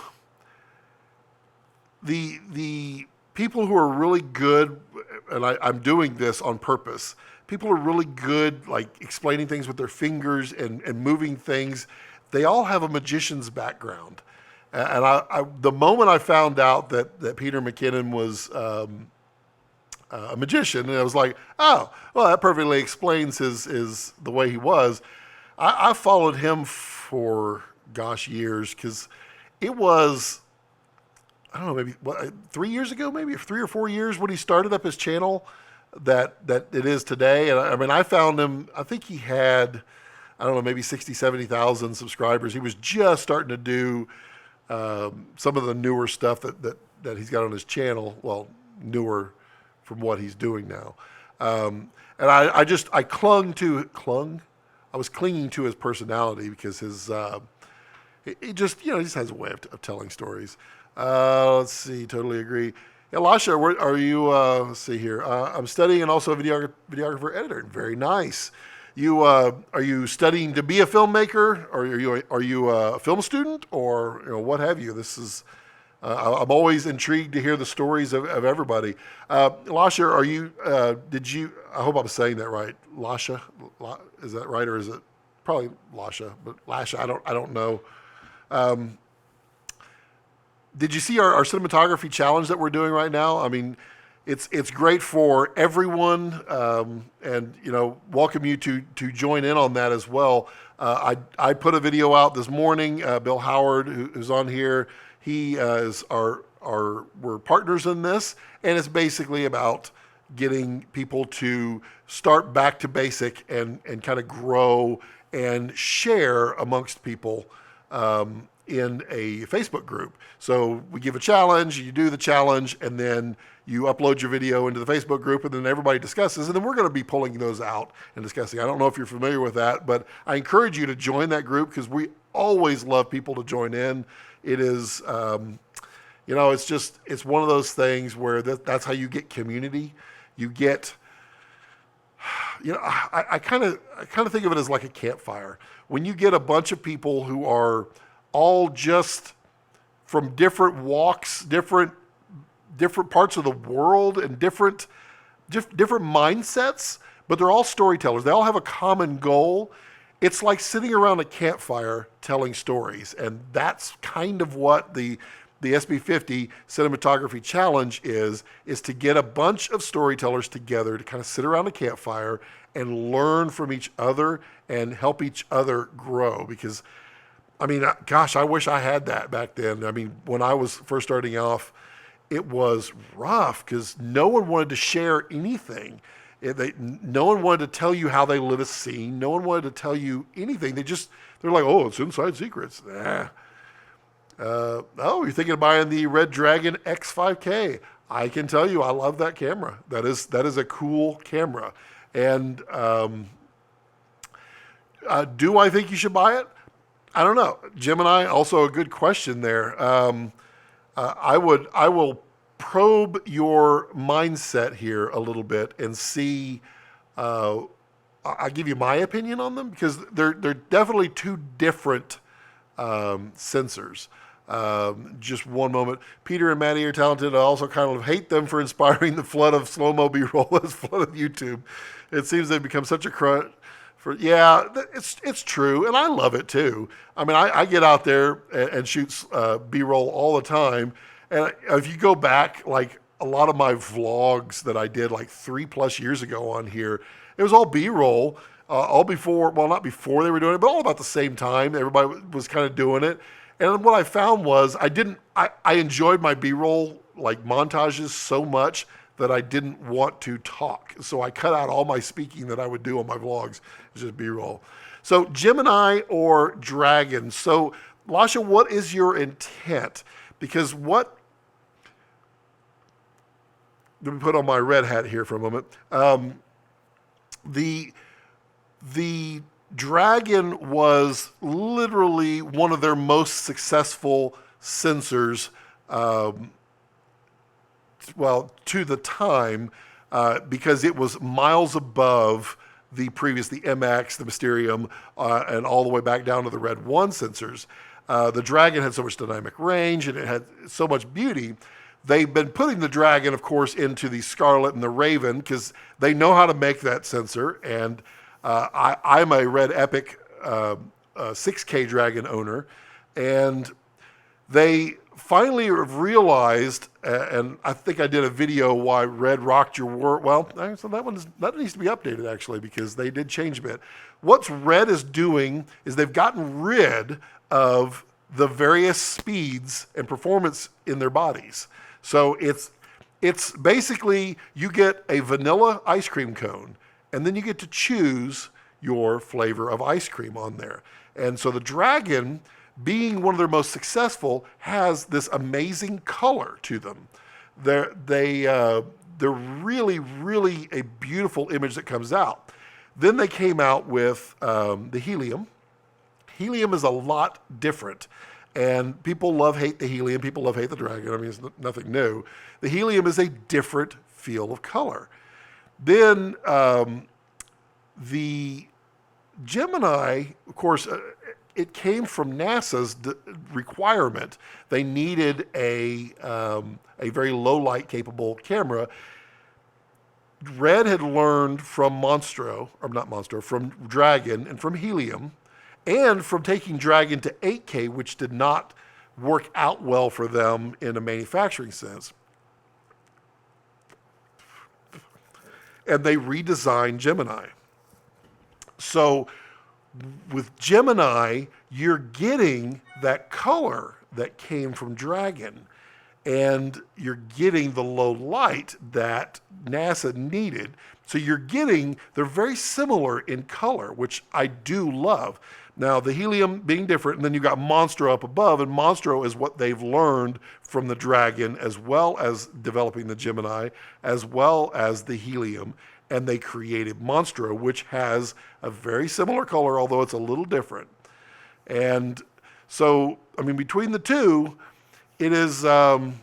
the people who are really good, and I'm doing this on purpose, people are really good, like explaining things with their fingers and moving things. They all have a magician's background. And the moment I found out that Peter McKinnon was a magician, and I was like, oh, well, that perfectly explains his the way he was. I followed him for, years, because it was, I don't know, maybe 3 years ago, maybe 3 or 4 years when he started up his channel that it is today. And I mean, I found him, I think he had, I don't know, maybe 60, 70,000 subscribers. He was just starting to do some of the newer stuff that he's got on his channel. Well, newer from what he's doing now. And I was clinging to his personality because he just has a way of telling stories. Let's see. Totally agree. Yeah, Lasha, where are you? Let's see here. I'm studying and also a videographer editor. Very nice. You are you studying to be a filmmaker, or are you a film student, or what have you? This is I'm always intrigued to hear the stories of everybody. Lasha, are you? Did you? I hope I'm saying that right. Lasha, is that right, or is it probably Lasha? But Lasha, I don't know. Did you see our cinematography challenge that we're doing right now? I mean, it's great for everyone, and welcome you to join in on that as well. I put a video out this morning. Bill Howard, who's on here, he is we're partners in this, and it's basically about getting people to start back to basic and kind of grow and share amongst people in a Facebook group. So we give a challenge, you do the challenge, and then you upload your video into the Facebook group, and then everybody discusses, and then we're going to be pulling those out and discussing. I don't know if you're familiar with that, but I encourage you to join that group because we always love people to join in. It is, it's one of those things where that's how you get community. You get, I kind of think of it as like a campfire. When you get a bunch of people who are all just from different walks, different parts of the world, and different mindsets, but they're all storytellers. They all have a common goal. It's like sitting around a campfire telling stories, and that's kind of what the SB50 Cinematography Challenge is to get a bunch of storytellers together to kind of sit around a campfire and learn from each other and help each other grow. Because I mean, gosh, I wish I had that back then. I mean, when I was first starting off, it was rough because no one wanted to share anything. No one wanted to tell you how they lit a scene. No one wanted to tell you anything. They're like, oh, it's inside secrets. Nah. Oh, you're thinking of buying the Red Dragon X5K. I can tell you, I love that camera. That is a cool camera. And do I think you should buy it? I don't know. Gemini, also a good question there. I will probe your mindset here a little bit and see. I'll give you my opinion on them because they're definitely two different sensors. Just one moment. Peter and Maddie are talented. I also kind of hate them for inspiring the flood of slow-mo B-roll that's flooded YouTube. It seems they've become such a crutch. It's true, and I love it too. I mean, I get out there and shoot B-roll all the time, and if you go back, like a lot of my vlogs that I did like 3+ years ago on here, it was all B-roll, all before, well, not before they were doing it, but all about the same time. Everybody was kind of doing it, and what I found was I enjoyed my B-roll like montages so much that I didn't want to talk. So I cut out all my speaking that I would do on my vlogs. It's just B-roll. So Gemini or Dragon. So Lasha, what is your intent? Because let me put on my red hat here for a moment. The Dragon was literally one of their most successful sensors, to the time, because it was miles above the MX, the Mysterium, and all the way back down to the Red 1 sensors. The Dragon had so much dynamic range and it had so much beauty. They've been putting the Dragon, of course, into the Scarlet and the Raven because they know how to make that sensor. And I'm a Red Epic 6K Dragon owner, and they finally have realized, and I think I did a video why Red rocked your world. Well, so that needs to be updated actually because they did change a bit. What Red is doing is they've gotten rid of the various speeds and performance in their bodies. So it's basically you get a vanilla ice cream cone, and then you get to choose your flavor of ice cream on there. And so the Dragon, being one of their most successful, has this amazing color to them. They're really, really a beautiful image that comes out. Then they came out with the Helium. Helium is a lot different. And people hate the helium. People hate the dragon. I mean, it's nothing new. The helium is a different feel of color. Then the Gemini, of course, it came from NASA's requirement. They needed a very low light capable camera. Red had learned from from Dragon and from Helium, and from taking Dragon to 8K, which did not work out well for them in a manufacturing sense. And they redesigned Gemini. So with Gemini, you're getting that color that came from Dragon, and you're getting the low light that NASA needed. So they're very similar in color, which I do love. Now, the helium being different, and then you've got Monstro up above, and Monstro is what they've learned from the Dragon, as well as developing the Gemini, as well as the helium, and they created Monstro, which has a very similar color, although it's a little different. And so, I mean, between the two, it's a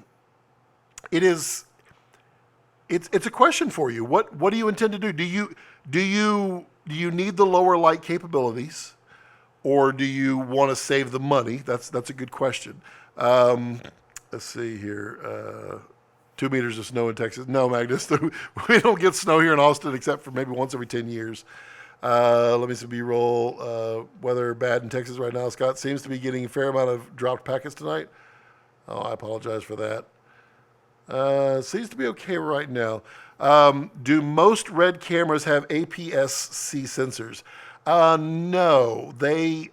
question for you. What do you intend to do? Do you need the lower light capabilities, or do you want to save the money? That's a good question. Let's see here. 2 meters of snow in Texas. No, Magnus, we don't get snow here in Austin except for maybe once every 10 years. Let me see B-roll. Weather bad in Texas right now. Scott seems to be getting a fair amount of dropped packets tonight. Oh, I apologize for that. Seems to be okay right now. Do most Red cameras have APS-C sensors? No. They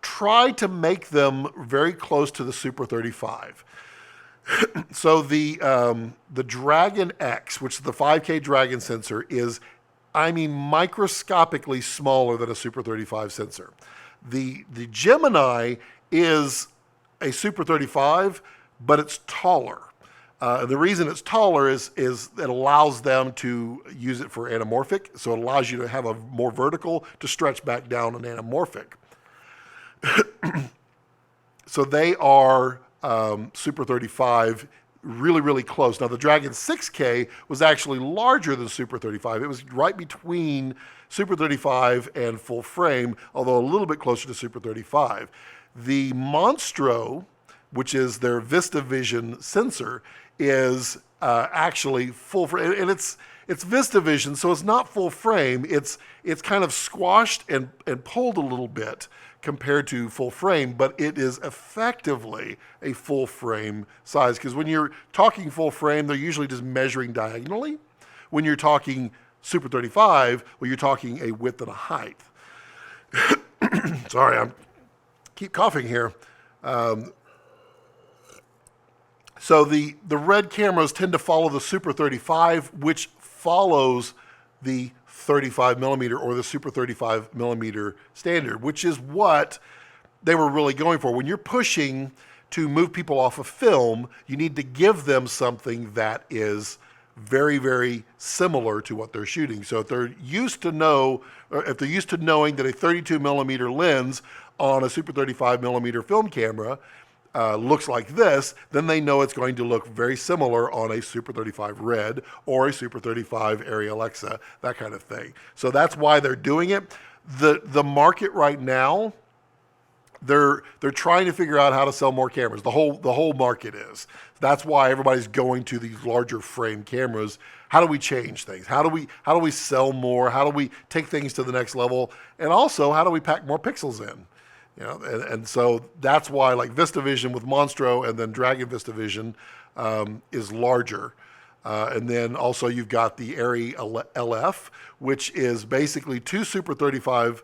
try to make them very close to the Super 35. So the Dragon X, which is the 5K Dragon sensor, is, I mean, microscopically smaller than a Super 35 sensor. The Gemini is a Super 35, but it's taller. The reason it's taller is it allows them to use it for anamorphic, so it allows you to have a more vertical to stretch back down an anamorphic. So they are Super 35, really, really close. Now, the Dragon 6K was actually larger than Super 35. It was right between Super 35 and full frame, although a little bit closer to Super 35. The Monstro, which is their VistaVision sensor, is actually full frame, and it's VistaVision, so it's not full frame. It's kind of squashed and pulled a little bit compared to full frame, but it is effectively a full frame size, because when you're talking full frame, they're usually just measuring diagonally. When you're talking Super 35, well, you're talking a width and a height. Sorry, I keep coughing here. So the Red cameras tend to follow the Super 35, which follows the 35 millimeter or the Super 35 millimeter standard, which is what they were really going for. When you're pushing to move people off of film, you need to give them something that is very, very similar to what they're shooting. So if they're used to knowing that a 32 millimeter lens on a Super 35 millimeter film camera looks like this, then they know it's going to look very similar on a Super 35 Red or a Super 35 Arri Alexa, that kind of thing. So that's why they're doing it. The market right now, they're trying to figure out how to sell more cameras. The whole market is. That's why everybody's going to these larger frame cameras. How do we change things? How do we sell more? How do we take things to the next level? And also, how do we pack more pixels in? You know, and so that's why, like, VistaVision with Monstro and then Dragon VistaVision is larger. And then also you've got the Arri LF, which is basically two Super 35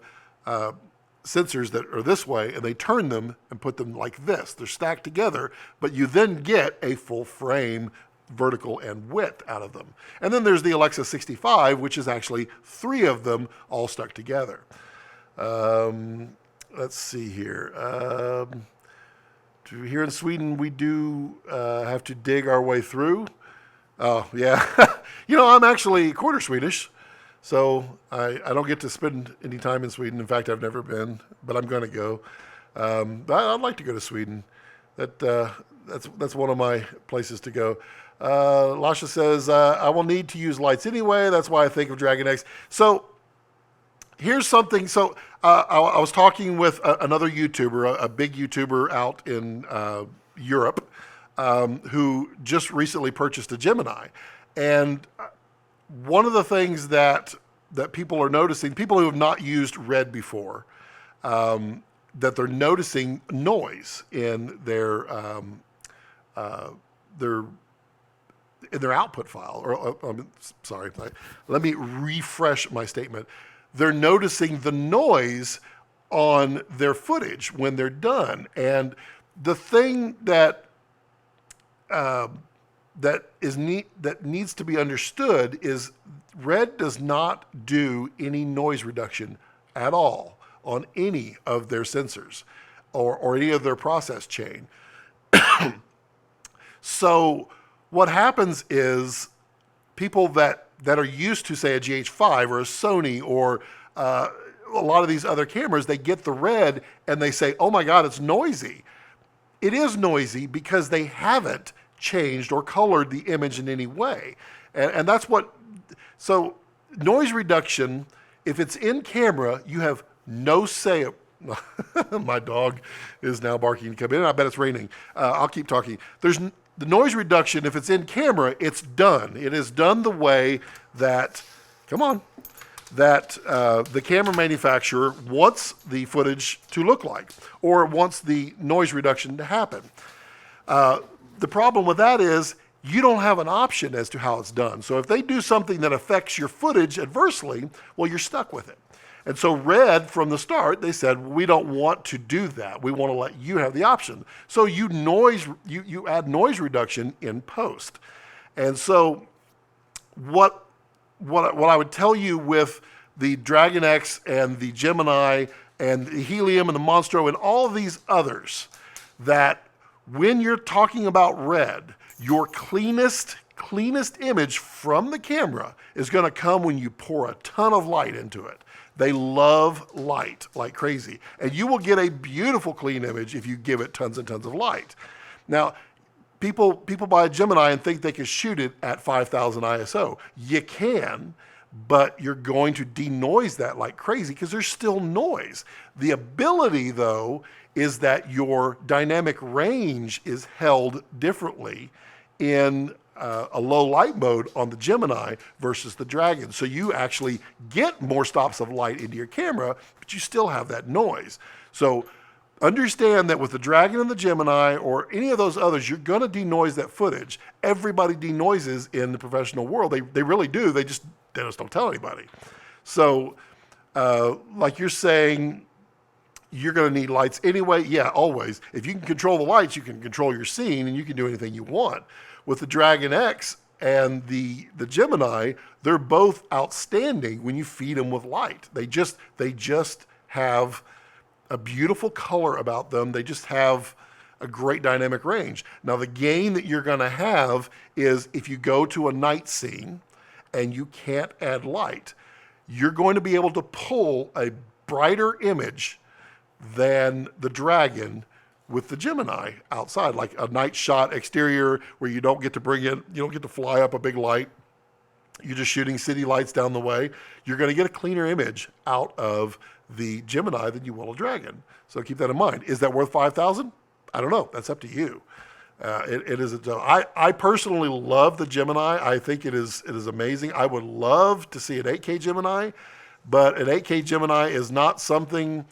sensors that are this way, and they turn them and put them like this. They're stacked together, but you then get a full frame vertical and width out of them. And then there's the Alexa 65, which is actually three of them all stuck together. Let's see here. Here in Sweden, we do have to dig our way through. Oh, yeah. You know, I'm actually quarter Swedish. So I don't get to spend any time in Sweden. In fact, I've never been, but I'm going to go. I'd like to go to Sweden. That's one of my places to go. Lasha says, I will need to use lights anyway. That's why I think of Dragon X. So here's something. So I was talking with another YouTuber, a big YouTuber out in Europe, who just recently purchased a Gemini. And one of the things that people are noticing, people who have not used Red before, that they're noticing noise in their in their output file. Or sorry, let me refresh my statement. They're noticing the noise on their footage when they're done, and the thing that that needs to be understood is Red does not do any noise reduction at all on any of their sensors or any of their process chain. So what happens is people that are used to, say, a GH5 or a Sony or a lot of these other cameras, they get the Red and they say, oh my God, it's noisy. It is noisy because they haven't changed or colored the image in any way. And that's what, so noise reduction, if it's in camera, you have no say. My dog is now barking to come in. I bet it's raining. I'll keep talking. The noise reduction, if it's in camera, it's done. It is done the way that, come on, that the camera manufacturer wants the footage to look like, or wants the noise reduction to happen. The problem with that is you don't have an option as to how it's done. So if they do something that affects your footage adversely, well, you're stuck with it. And so Red, from the start, they said, we don't want to do that. We want to let you have the option. So you add noise reduction in post. And so what I would tell you with the Dragon X and the Gemini and the Helium and the Monstro and all of these others, that when you're talking about Red, your cleanest image from the camera is going to come when you pour a ton of light into it. They love light like crazy. And you will get a beautiful clean image if you give it tons and tons of light. Now, people buy a Gemini and think they can shoot it at 5,000 ISO. You can, but you're going to denoise that like crazy because there's still noise. The ability, though, is that your dynamic range is held differently in a low light mode on the Gemini versus the Dragon. So you actually get more stops of light into your camera, but you still have that noise. So understand that with the Dragon and the Gemini or any of those others, you're going to denoise that footage. Everybody denoises in the professional world. They really do. They just don't tell anybody. So like you're saying, you're going to need lights anyway. Yeah, always. If you can control the lights, you can control your scene and you can do anything you want. With the Dragon X and the Gemini, they're both outstanding when you feed them with light. They just have a beautiful color about them. They just have a great dynamic range. Now, the gain that you're going to have is if you go to a night scene and you can't add light, you're going to be able to pull a brighter image than the Dragon with the Gemini outside, like a night shot exterior where you don't get to fly up a big light. You're just shooting city lights down the way. You're going to get a cleaner image out of the Gemini than you will a Dragon. So keep that in mind. Is that worth 5,000? I don't know. That's up to you. It is. I personally love the Gemini. I think it is amazing. I would love to see an 8K Gemini, but an 8K Gemini is not something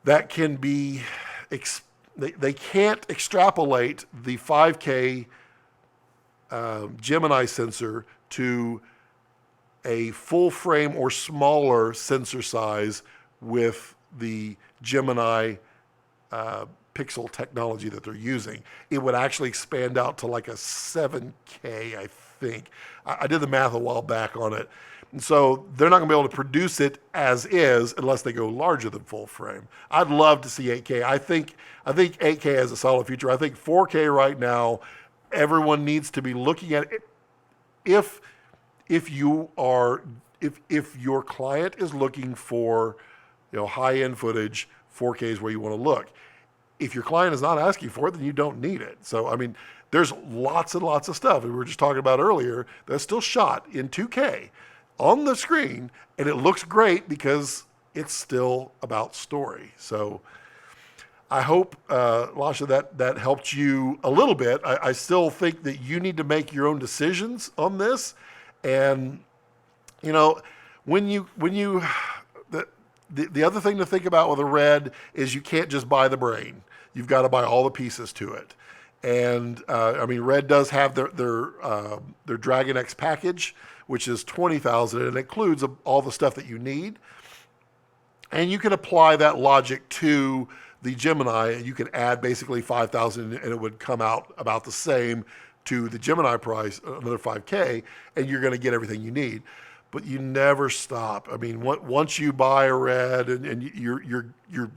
that can be. They can't extrapolate the 5K Gemini sensor to a full frame or smaller sensor size with the Gemini pixel technology that they're using. It would actually expand out to like a 7K, I think. I did the math a while back on it. And so they're not going to be able to produce it as is unless they go larger than full frame. I'd love to see 8K. I think 8K has a solid future. I think 4K right now, everyone needs to be looking at it. If if your client is looking for, high-end footage, 4K is where you want to look. If your client is not asking for it, then you don't need it. So, I mean, there's lots and lots of stuff we were just talking about earlier that's still shot in 2K on the screen, and it looks great because it's still about story. So I hope, Lasha, that helped you a little bit. I still think that you need to make your own decisions on this. And, when you the other thing to think about with a Red is you can't just buy the brain. You've got to buy all the pieces to it. And Red does have their Dragon X package, which is $20,000, and it includes all the stuff that you need. And you can apply that logic to the Gemini, and you can add basically $5,000, and it would come out about the same to the Gemini price, another $5K, and you're going to get everything you need. But you never stop. I mean, once you buy a Red and you're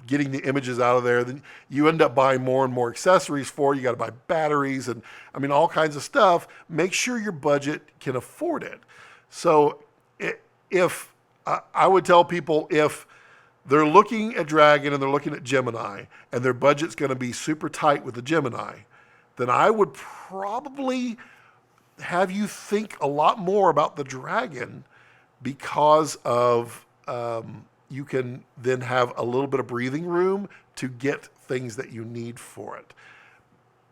getting the images out of there, then you end up buying more and more accessories for it. You got to buy batteries and all kinds of stuff. Make sure your budget can afford it. So if I would tell people, if they're looking at Dragon and they're looking at Gemini and their budget's going to be super tight with the Gemini, then I would probably have you think a lot more about the Dragon, because of you can then have a little bit of breathing room to get things that you need for it.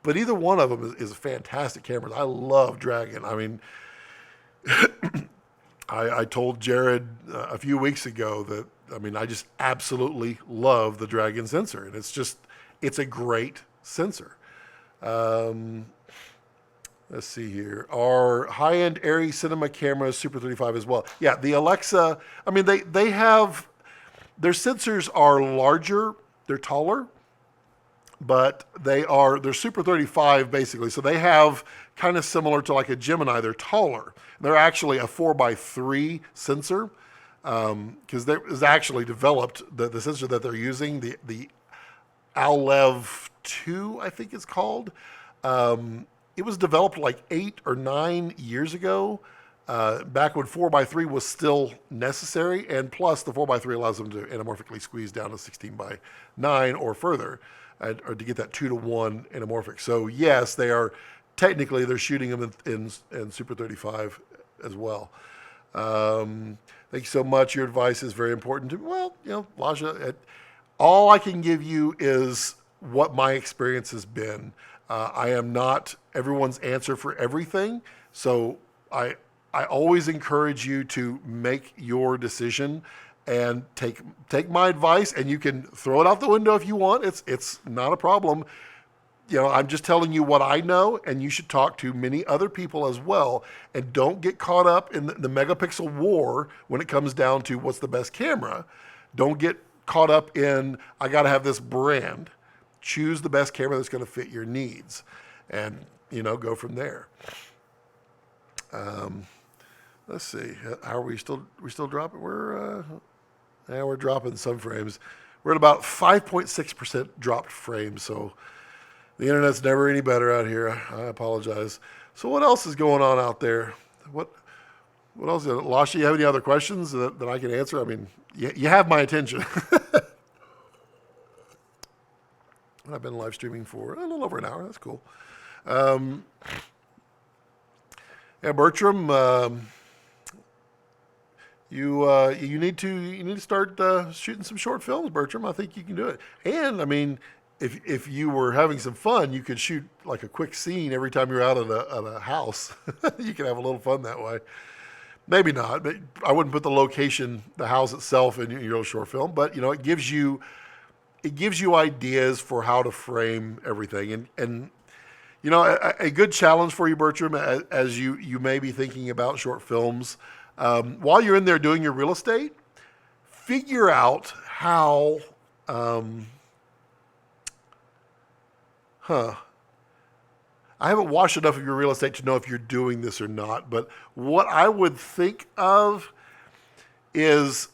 But either one of them is a fantastic camera. I love Dragon. I mean, I told Jared a few weeks ago that, I just absolutely love the Dragon sensor. And it's a great sensor. Let's see here. Our high-end Arri cinema cameras, Super 35 as well. Yeah, the Alexa, they have, their sensors are larger, they're taller, but they're Super 35 basically. So they have kind of similar to like a Gemini, they're taller. They're actually a 4x3 sensor, because there is actually developed, the sensor that they're using, the Alev 2, I think it's called. It was developed like 8 or 9 years ago, back when 4x3 was still necessary, and plus the 4x3 allows them to anamorphically squeeze down to 16:9 or further, or to get that 2-to-1 anamorphic. So yes, they're shooting them in Super 35 as well. Thank you so much. Your advice is very important to me. Well, Lasha, all I can give you is what my experience has been. I am not everyone's answer for everything. So I always encourage you to make your decision and take my advice, and you can throw it out the window if you want. It's not a problem. I'm just telling you what I know, and you should talk to many other people as well. And don't get caught up in the megapixel war when it comes down to what's the best camera. Don't get caught up in, I got to have this brand. Choose the best camera that's going to fit your needs, and go from there. Let's see. How are we still dropping? We're dropping some frames. We're at about 5.6% dropped frames. So the internet's never any better out here. I apologize. So what else is going on out there? What else? Lasha, you have any other questions that I can answer? You have my attention. I've been live streaming for a little over an hour. That's cool. Bertram, you need to start shooting some short films, Bertram. I think you can do it. And if you were having some fun, you could shoot like a quick scene every time you're out of a house. You can have a little fun that way. Maybe not, but I wouldn't put the house itself in your short film. But it gives you ideas for how to frame everything. And a good challenge for you, Bertram, as you may be thinking about short films, while you're in there doing your real estate, figure out how, I haven't watched enough of your real estate to know if you're doing this or not, but what I would think of is,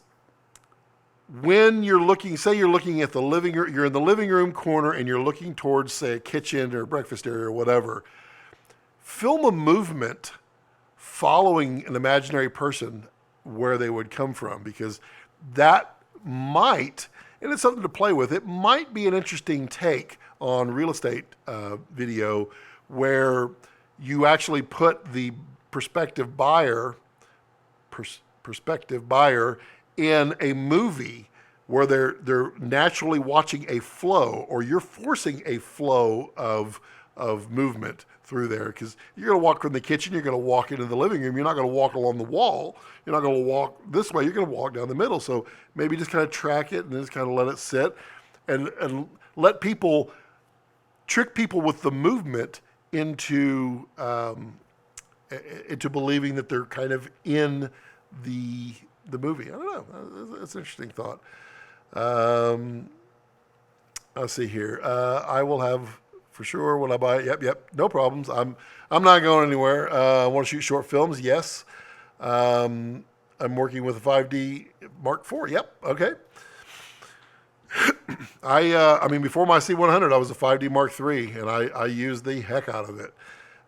when you're looking, say you're looking at you're in the living room corner and you're looking towards, say, a kitchen or breakfast area or whatever, film a movement following an imaginary person where they would come from, because that might, and it's something to play with, it might be an interesting take on real estate video, where you actually put the prospective buyer in a movie where they're naturally watching a flow, or you're forcing a flow of movement through there, because you're going to walk from the kitchen, you're going to walk into the living room, you're not going to walk along the wall, you're not going to walk this way, you're going to walk down the middle. So maybe just kind of track it and then just kind of let it sit, and let people, trick people with the movement into believing that they're kind of in the movie. I don't know. That's an interesting thought. Let's see here. I will have, for sure, when I buy it. Yep. No problems. I'm not going anywhere. I want to shoot short films. Yes. I'm working with a 5D Mark IV. Yep. Okay. I mean, before my C100, I was a 5D Mark III, and I used the heck out of it.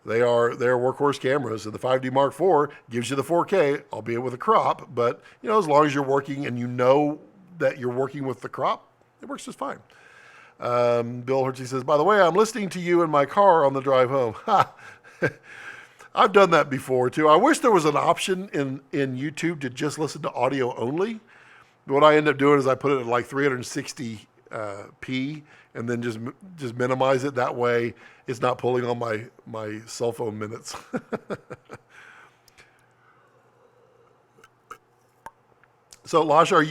They're workhorse cameras, and the 5D Mark IV gives you the 4K, albeit with a crop. But as long as you're working and you know that you're working with the crop, it works just fine. Bill Hertzy says, by the way, I'm listening to you in my car on the drive home. I've done that before too. I wish there was an option in YouTube to just listen to audio only. What I end up doing is I put it at like 360p and then just minimize it. That way it's not pulling on my cell phone minutes. So Lasha, are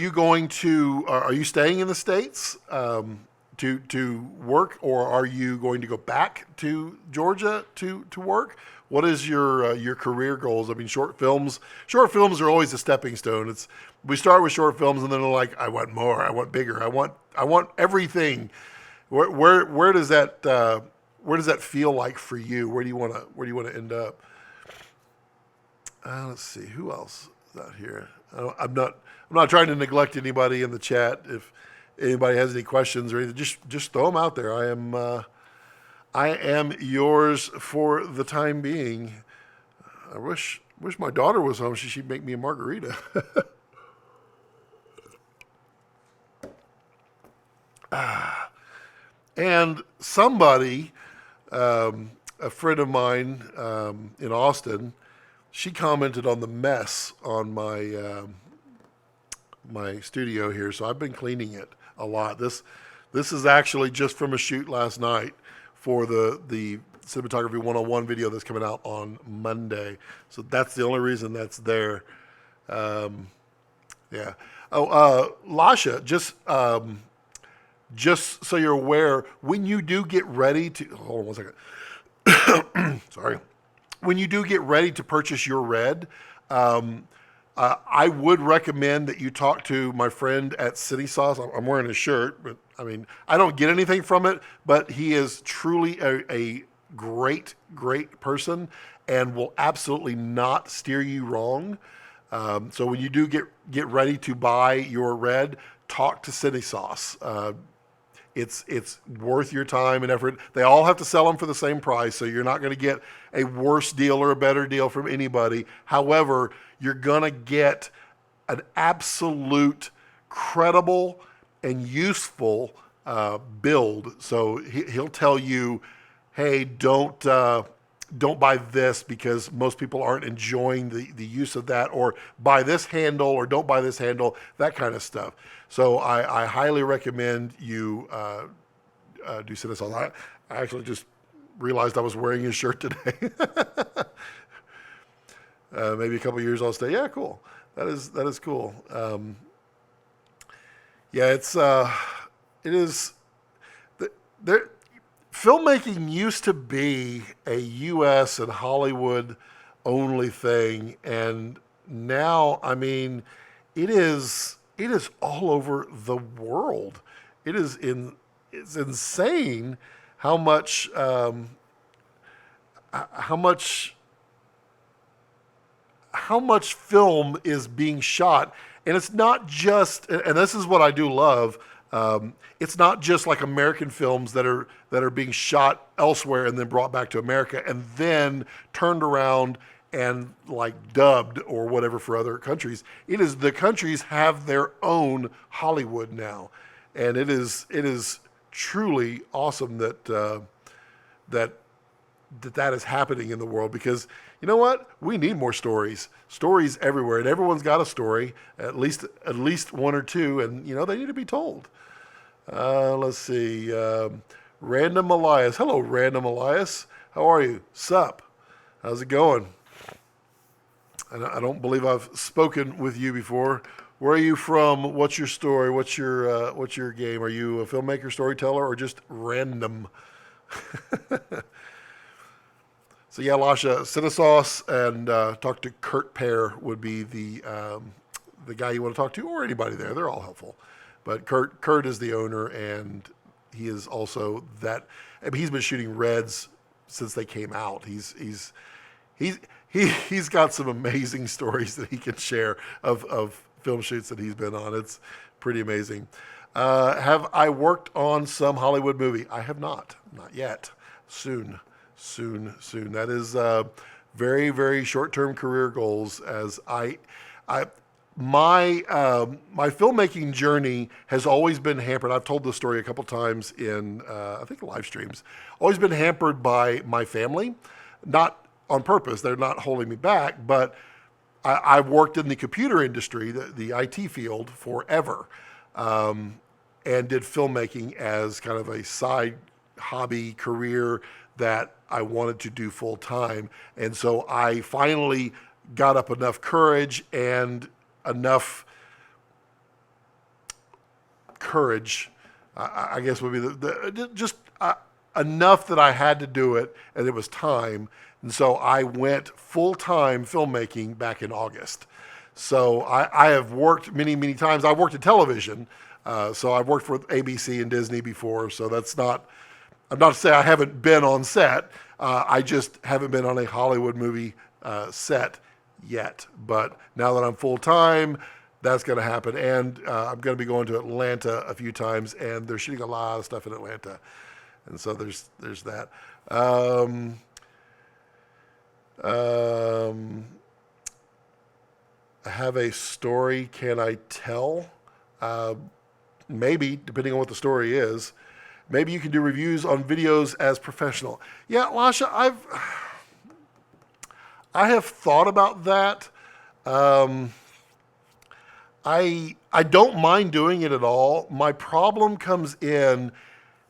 you staying in the States to work, or are you going to go back to Georgia to work? What is your career goals? I mean, short films are always a stepping stone. We start with short films, and then they're like, I want more, I want bigger, I want everything. Where does that feel like for you? Where do you want to end up? Let's see, who else is out here? I'm not trying to neglect anybody in the chat. If anybody has any questions or anything, just throw them out there. I am yours for the time being. I wish my daughter was home. She'd make me a margarita. And somebody, a friend of mine in Austin, she commented on the mess on my studio here, so I've been cleaning it a lot. This is actually just from a shoot last night for the Cinematography 101 video that's coming out on Monday. So that's the only reason that's there. Yeah. Oh, Lasha, just so you're aware, when you do get ready to, hold on 1 second. Sorry. When you do get ready to purchase your red, I would recommend that you talk to my friend at City Sauce. I'm wearing his shirt, but I mean, I don't get anything from it, but he is truly a great person and will absolutely not steer you wrong. So when you do get ready to buy your red, talk to City Sauce. It's worth your time and effort. They all have to sell them for the same price, so you're not going to get a worse deal or a better deal from anybody. However, you're going to get an absolute credible and useful build. So he'll tell you, hey, don't buy this because most people aren't enjoying the use of that, or buy this handle, or don't buy this handle, that kind of stuff. So I highly recommend you do City Sauce. I actually just realized I was wearing his shirt today. Maybe a couple years I'll stay. Yeah, cool. That is cool. Yeah, it is. Filmmaking used to be a U.S. and Hollywood only thing, and now, I mean, it is all over the world. It's insane how much film is being shot, and it's not just. And this is what I do love. It's not just like American films that are being shot elsewhere and then brought back to America and then turned around and like dubbed or whatever for other countries. It is the countries have their own Hollywood now, and it is truly awesome that that is happening in the world, because you know what, we need more stories everywhere, and everyone's got a story, at least one or two, and they need to be told. Let's see. Random Elias. Hello, Random Elias. How are you? Sup? How's it going? I don't believe I've spoken with you before. Where are you from? What's your story? What's your game? Are you a filmmaker, storyteller, or just random? So yeah, Lasha, Cinesauce and talk to Kurt Pear would be the guy you want to talk to, or anybody there. They're all helpful. But Kurt is the owner, and he is also that. I mean, he's been shooting Reds since they came out. He's got some amazing stories that he can share of film shoots that he's been on. It's pretty amazing. Have I worked on some Hollywood movie? I have not yet. Soon. That is very, very short-term career goals. As my filmmaking journey has always been hampered. I've told this story a couple times in I think live streams. Always been hampered by my family, not on purpose. They're not holding me back, but I've worked in the computer industry, the IT field, forever, and did filmmaking as kind of a side hobby career that I wanted to do full time. And so I finally got up enough courage and enough courage, I guess would be just enough that I had to do it, and it was time. And so I went full-time filmmaking back in August. So I have worked many, many times. I've worked in television. So I've worked for ABC and Disney before. So I'm not to say I haven't been on set. I just haven't been on a Hollywood movie set yet. But now that I'm full-time, that's going to happen. And I'm going to be going to Atlanta a few times, and they're shooting a lot of stuff in Atlanta. And so there's that. I have a story. Can I tell? Maybe, depending on what the story is. Maybe you can do reviews on videos as professional. Yeah, Lasha, I have thought about that. I don't mind doing it at all. My problem comes in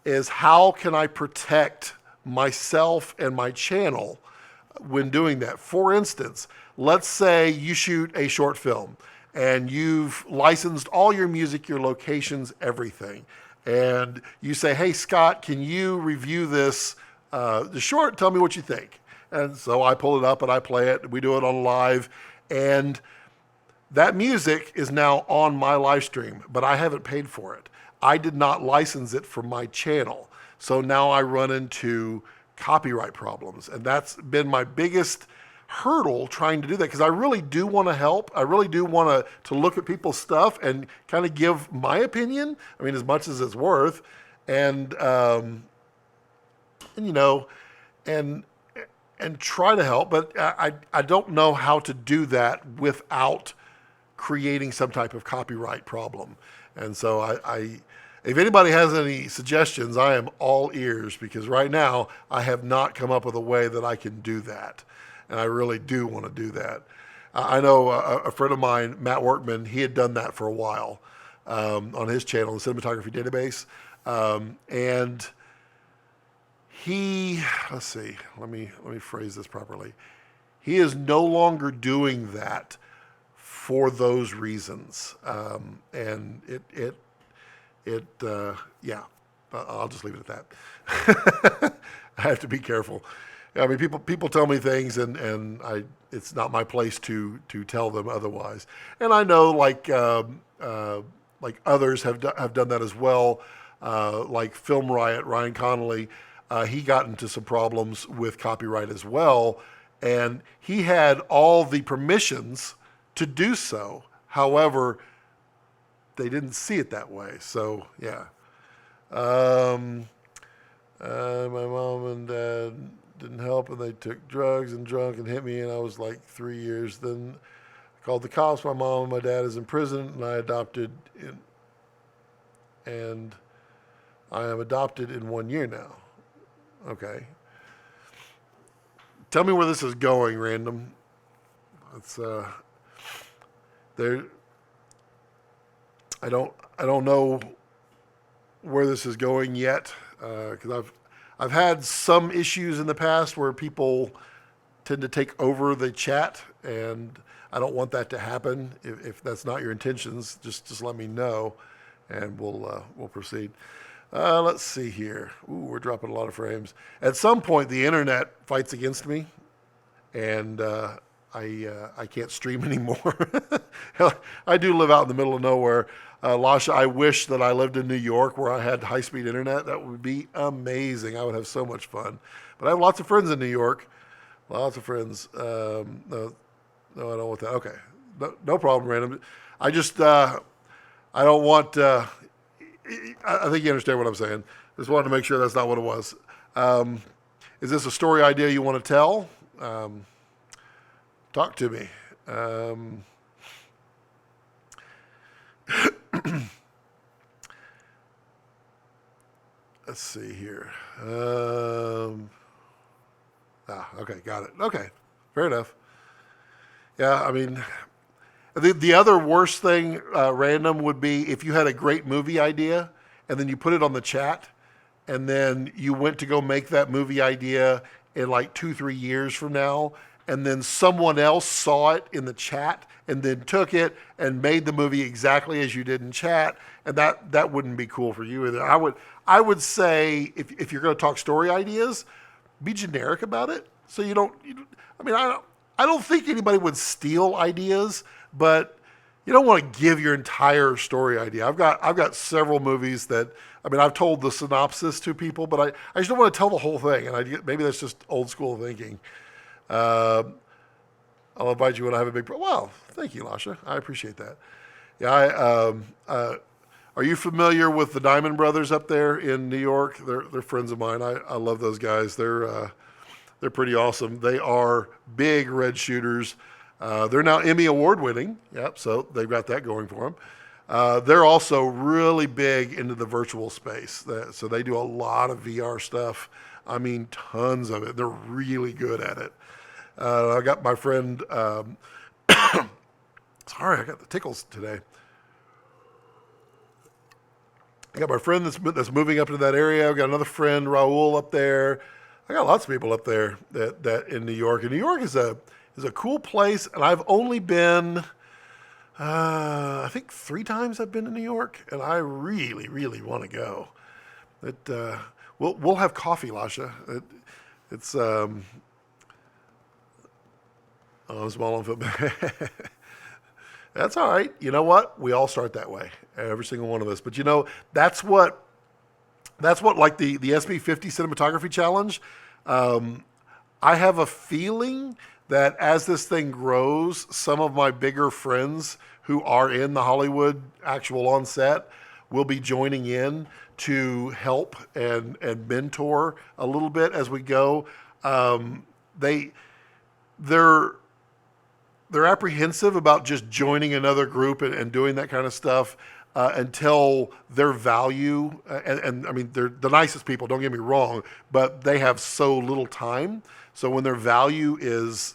is how can I protect myself and my channel when doing that. For instance, let's say you shoot a short film and you've licensed all your music, your locations, everything. And you say, hey, Scott, can you review this, the short, tell me what you think. And so I pull it up and I play it. We do it on live. And that music is now on my live stream, but I haven't paid for it. I did not license it for my channel. So now I run into copyright problems. And that's been my biggest hurdle trying to do that, because I really do want to help. I really do want to look at people's stuff and kind of give my opinion. I mean, as much as it's worth. And try to help. But I don't know how to do that without creating some type of copyright problem. And so if anybody has any suggestions, I am all ears, because right now I have not come up with a way that I can do that. And I really do want to do that. I know a friend of mine, Matt Workman, he had done that for a while on his channel, the Cinematography Database. And let's see, let me phrase this properly. He is no longer doing that for those reasons. And yeah, I'll just leave it at that. I have to be careful. I mean, people tell me things, and it's not my place to tell them otherwise. And I know like others have done that as well. Like Film Riot, Ryan Connolly, he got into some problems with copyright as well, and he had all the permissions to do so. However, they didn't see it that way. So yeah. My mom and dad Didn't help, and they took drugs and drunk and hit me, and I was like 3 years. Then I called the cops. My mom and my dad is in prison, and and I am adopted in 1 year now. Okay. Tell me where this is going, random. It's there. I don't know where this is going yet, because I've had some issues in the past where people tend to take over the chat, and I don't want that to happen. If that's not your intentions, just let me know, and we'll proceed. Let's see here. Ooh, we're dropping a lot of frames. At some point, the internet fights against me, and I can't stream anymore. I do live out in the middle of nowhere. Lasha, I wish that I lived in New York where I had high-speed internet. That would be amazing. I would have so much fun. But I have lots of friends in New York. Lots of friends. No, I don't want that. Okay. No problem, random. I just, I don't want, I think you understand what I'm saying. Just wanted to make sure that's not what it was. Is this a story idea you want to tell? Talk to me. Let's see here. Okay, got it. Okay, fair enough. Yeah, I mean, the other worst thing, random, would be if you had a great movie idea and then you put it on the chat, and then you went to go make that movie idea in like 2-3 years from now, and then someone else saw it in the chat and then took it and made the movie exactly as you did in chat, and that wouldn't be cool for you either. I would say if you're going to talk story ideas, be generic about it. So you don't I mean, I don't think anybody would steal ideas, but you don't want to give your entire story idea. I've got several movies that, I mean, I've told the synopsis to people, but I just don't want to tell the whole thing, and maybe that's just old school thinking. I'll invite you when I have a big Well, thank you, Lasha. I appreciate that. Yeah, are you familiar with the Diamond Brothers up there in New York? They're friends of mine. I love those guys. They're pretty awesome. They are big red shooters. They're now Emmy Award winning. Yep, so they've got that going for them. They're also really big into the virtual space. So they do a lot of VR stuff. I mean, tons of it. They're really good at it. I got my friend, sorry, I got the tickles today. I got my friend that's moving up to that area. I've got another friend, Raul, up there. I got lots of people up there that in New York. And New York is a cool place, and I've only been, I think 3 times I've been to New York, and I really, really want to go. We'll have coffee, Lasha. It's small on foot. That's all right. You know what? We all start that way. Every single one of us. But that's what like the SB50 cinematography challenge. I have a feeling that as this thing grows, some of my bigger friends who are in the Hollywood actual on set will be joining in to help and mentor a little bit as we go. They're apprehensive about just joining another group and doing that kind of stuff until their value, and I mean, they're the nicest people, don't get me wrong, but they have so little time. So when their value is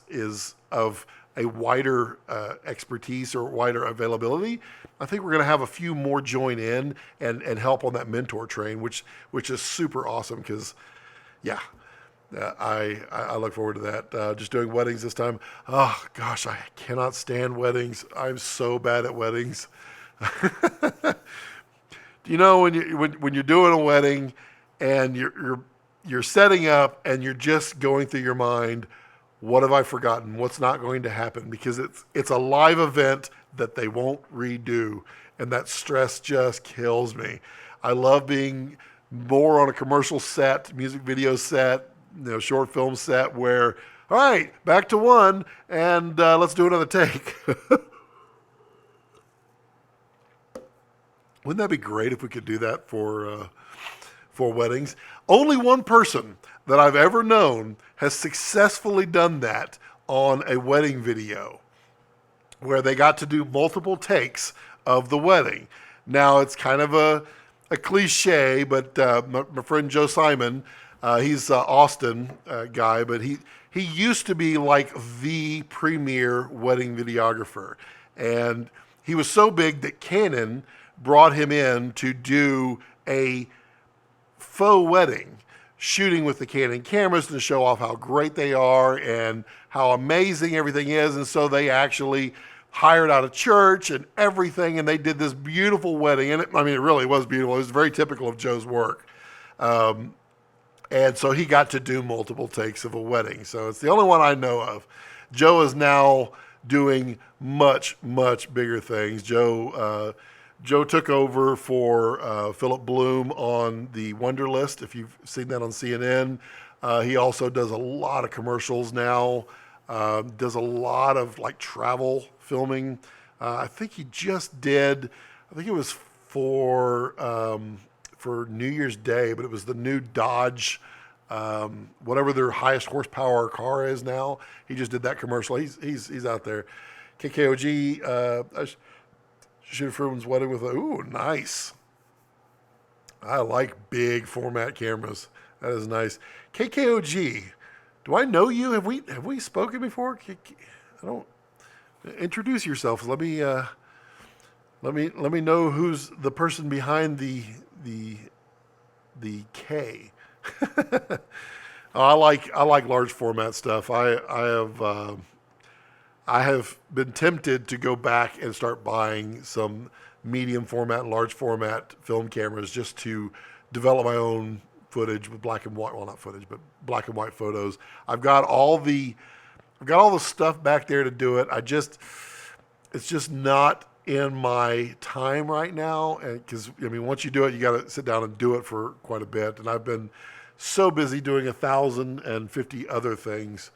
of a wider expertise or wider availability, I think we're going to have a few more join in and help on that mentor train, which is super awesome because, yeah. I look forward to that. Just doing weddings this time. Oh gosh, I cannot stand weddings. I'm so bad at weddings. when you're doing a wedding and you're setting up and you're just going through your mind, what have I forgotten? What's not going to happen? Because it's a live event that they won't redo, and that stress just kills me. I love being more on a commercial set, music video set, short film set where, all right, back to one, and let's do another take. Wouldn't that be great if we could do that for for weddings. Only one person that I've ever known has successfully done that on a wedding video, where they got to do multiple takes of the wedding. Now, it's kind of a cliche, but my friend Joe Simon, he's Austin guy, but he used to be like the premier wedding videographer. And he was so big that Canon brought him in to do a faux wedding, shooting with the Canon cameras to show off how great they are and how amazing everything is. And so they actually hired out a church and everything, and they did this beautiful wedding. And it really was beautiful. It was very typical of Joe's work. And so he got to do multiple takes of a wedding. So it's the only one I know of. Joe is now doing much, much bigger things. Joe took over for Philip Bloom on the Wonder List, if you've seen that on CNN. He also does a lot of commercials now, does a lot of like travel filming. I think he just did, I think it was for New Year's Day, but it was the new Dodge, whatever their highest horsepower car is now. He just did that commercial. He's out there. KKOG, shoot a friend's wedding with ooh, nice. I like big format cameras. That is nice. KKOG, do I know you? Have we spoken before? I don't. Introduce yourself. Let me know who's the person behind the K. I like large format stuff. I have been tempted to go back and start buying some medium format and large format film cameras just to develop my own footage with black and white. Well, not footage, but black and white photos. I've got all the stuff back there to do it. It's just not in my time right now. And because, once you do it, you got to sit down and do it for quite a bit. And I've been so busy doing 1,050 other things.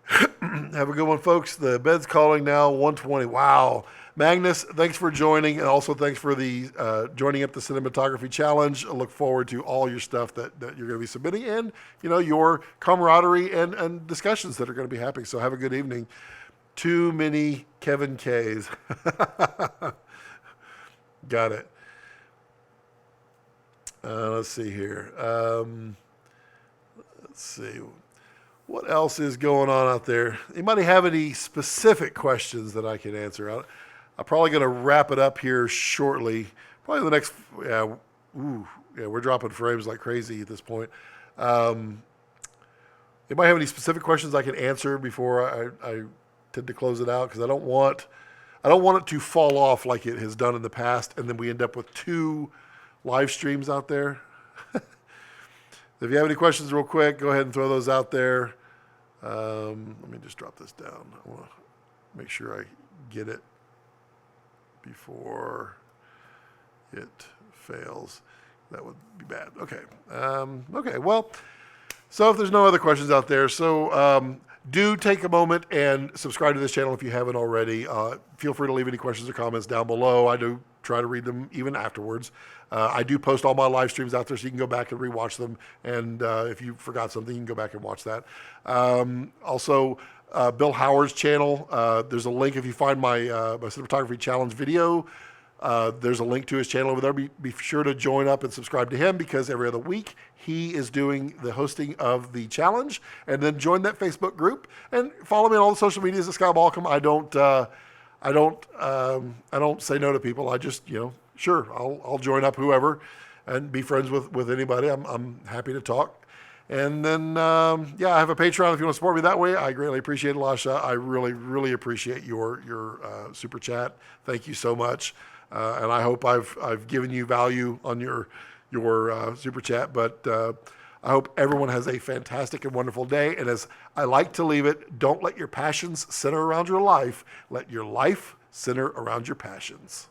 Have a good one, folks. The bed's calling now, 1:20. Wow. Magnus, thanks for joining, and also thanks for the joining up the Cinematography Challenge. I look forward to all your stuff that you're going to be submitting, and your camaraderie and discussions that are going to be happening. So have a good evening. Too many Kevin K's. Got it. Let's see here. Let's see. What else is going on out there? Anybody have any specific questions that I can answer? I'm probably going to wrap it up here shortly. Probably the next, we're dropping frames like crazy at this point. Anybody have any specific questions I can answer before I tend to close it out? Because I don't want it to fall off like it has done in the past, and then we end up with 2 live streams out there. If you have any questions real quick, go ahead and throw those out there. Let me just drop this down. I want to make sure I get it before it fails. That would be bad. Okay. Okay. Well, so if there's no other questions out there, do take a moment and subscribe to this channel if you haven't already. Feel free to leave any questions or comments down below. I do try to read them even afterwards. I do post all my live streams out there, so you can go back and rewatch them. And if you forgot something, you can go back and watch that. Also, Bill Howard's channel. There's a link if you find my Cinematography Challenge video. There's a link to his channel over there. Be sure to join up and subscribe to him, because every other week he is doing the hosting of the challenge. And then join that Facebook group and follow me on all the social medias at Scott Balkum. I don't say no to people. I just, sure, I'll join up whoever and be friends with anybody. I'm happy to talk. And then, I have a Patreon if you want to support me that way. I greatly appreciate it, Lasha. I really, really appreciate your super chat. Thank you so much. And I hope I've given you value on your super chat. But I hope everyone has a fantastic and wonderful day. And as I like to leave it, don't let your passions center around your life. Let your life center around your passions.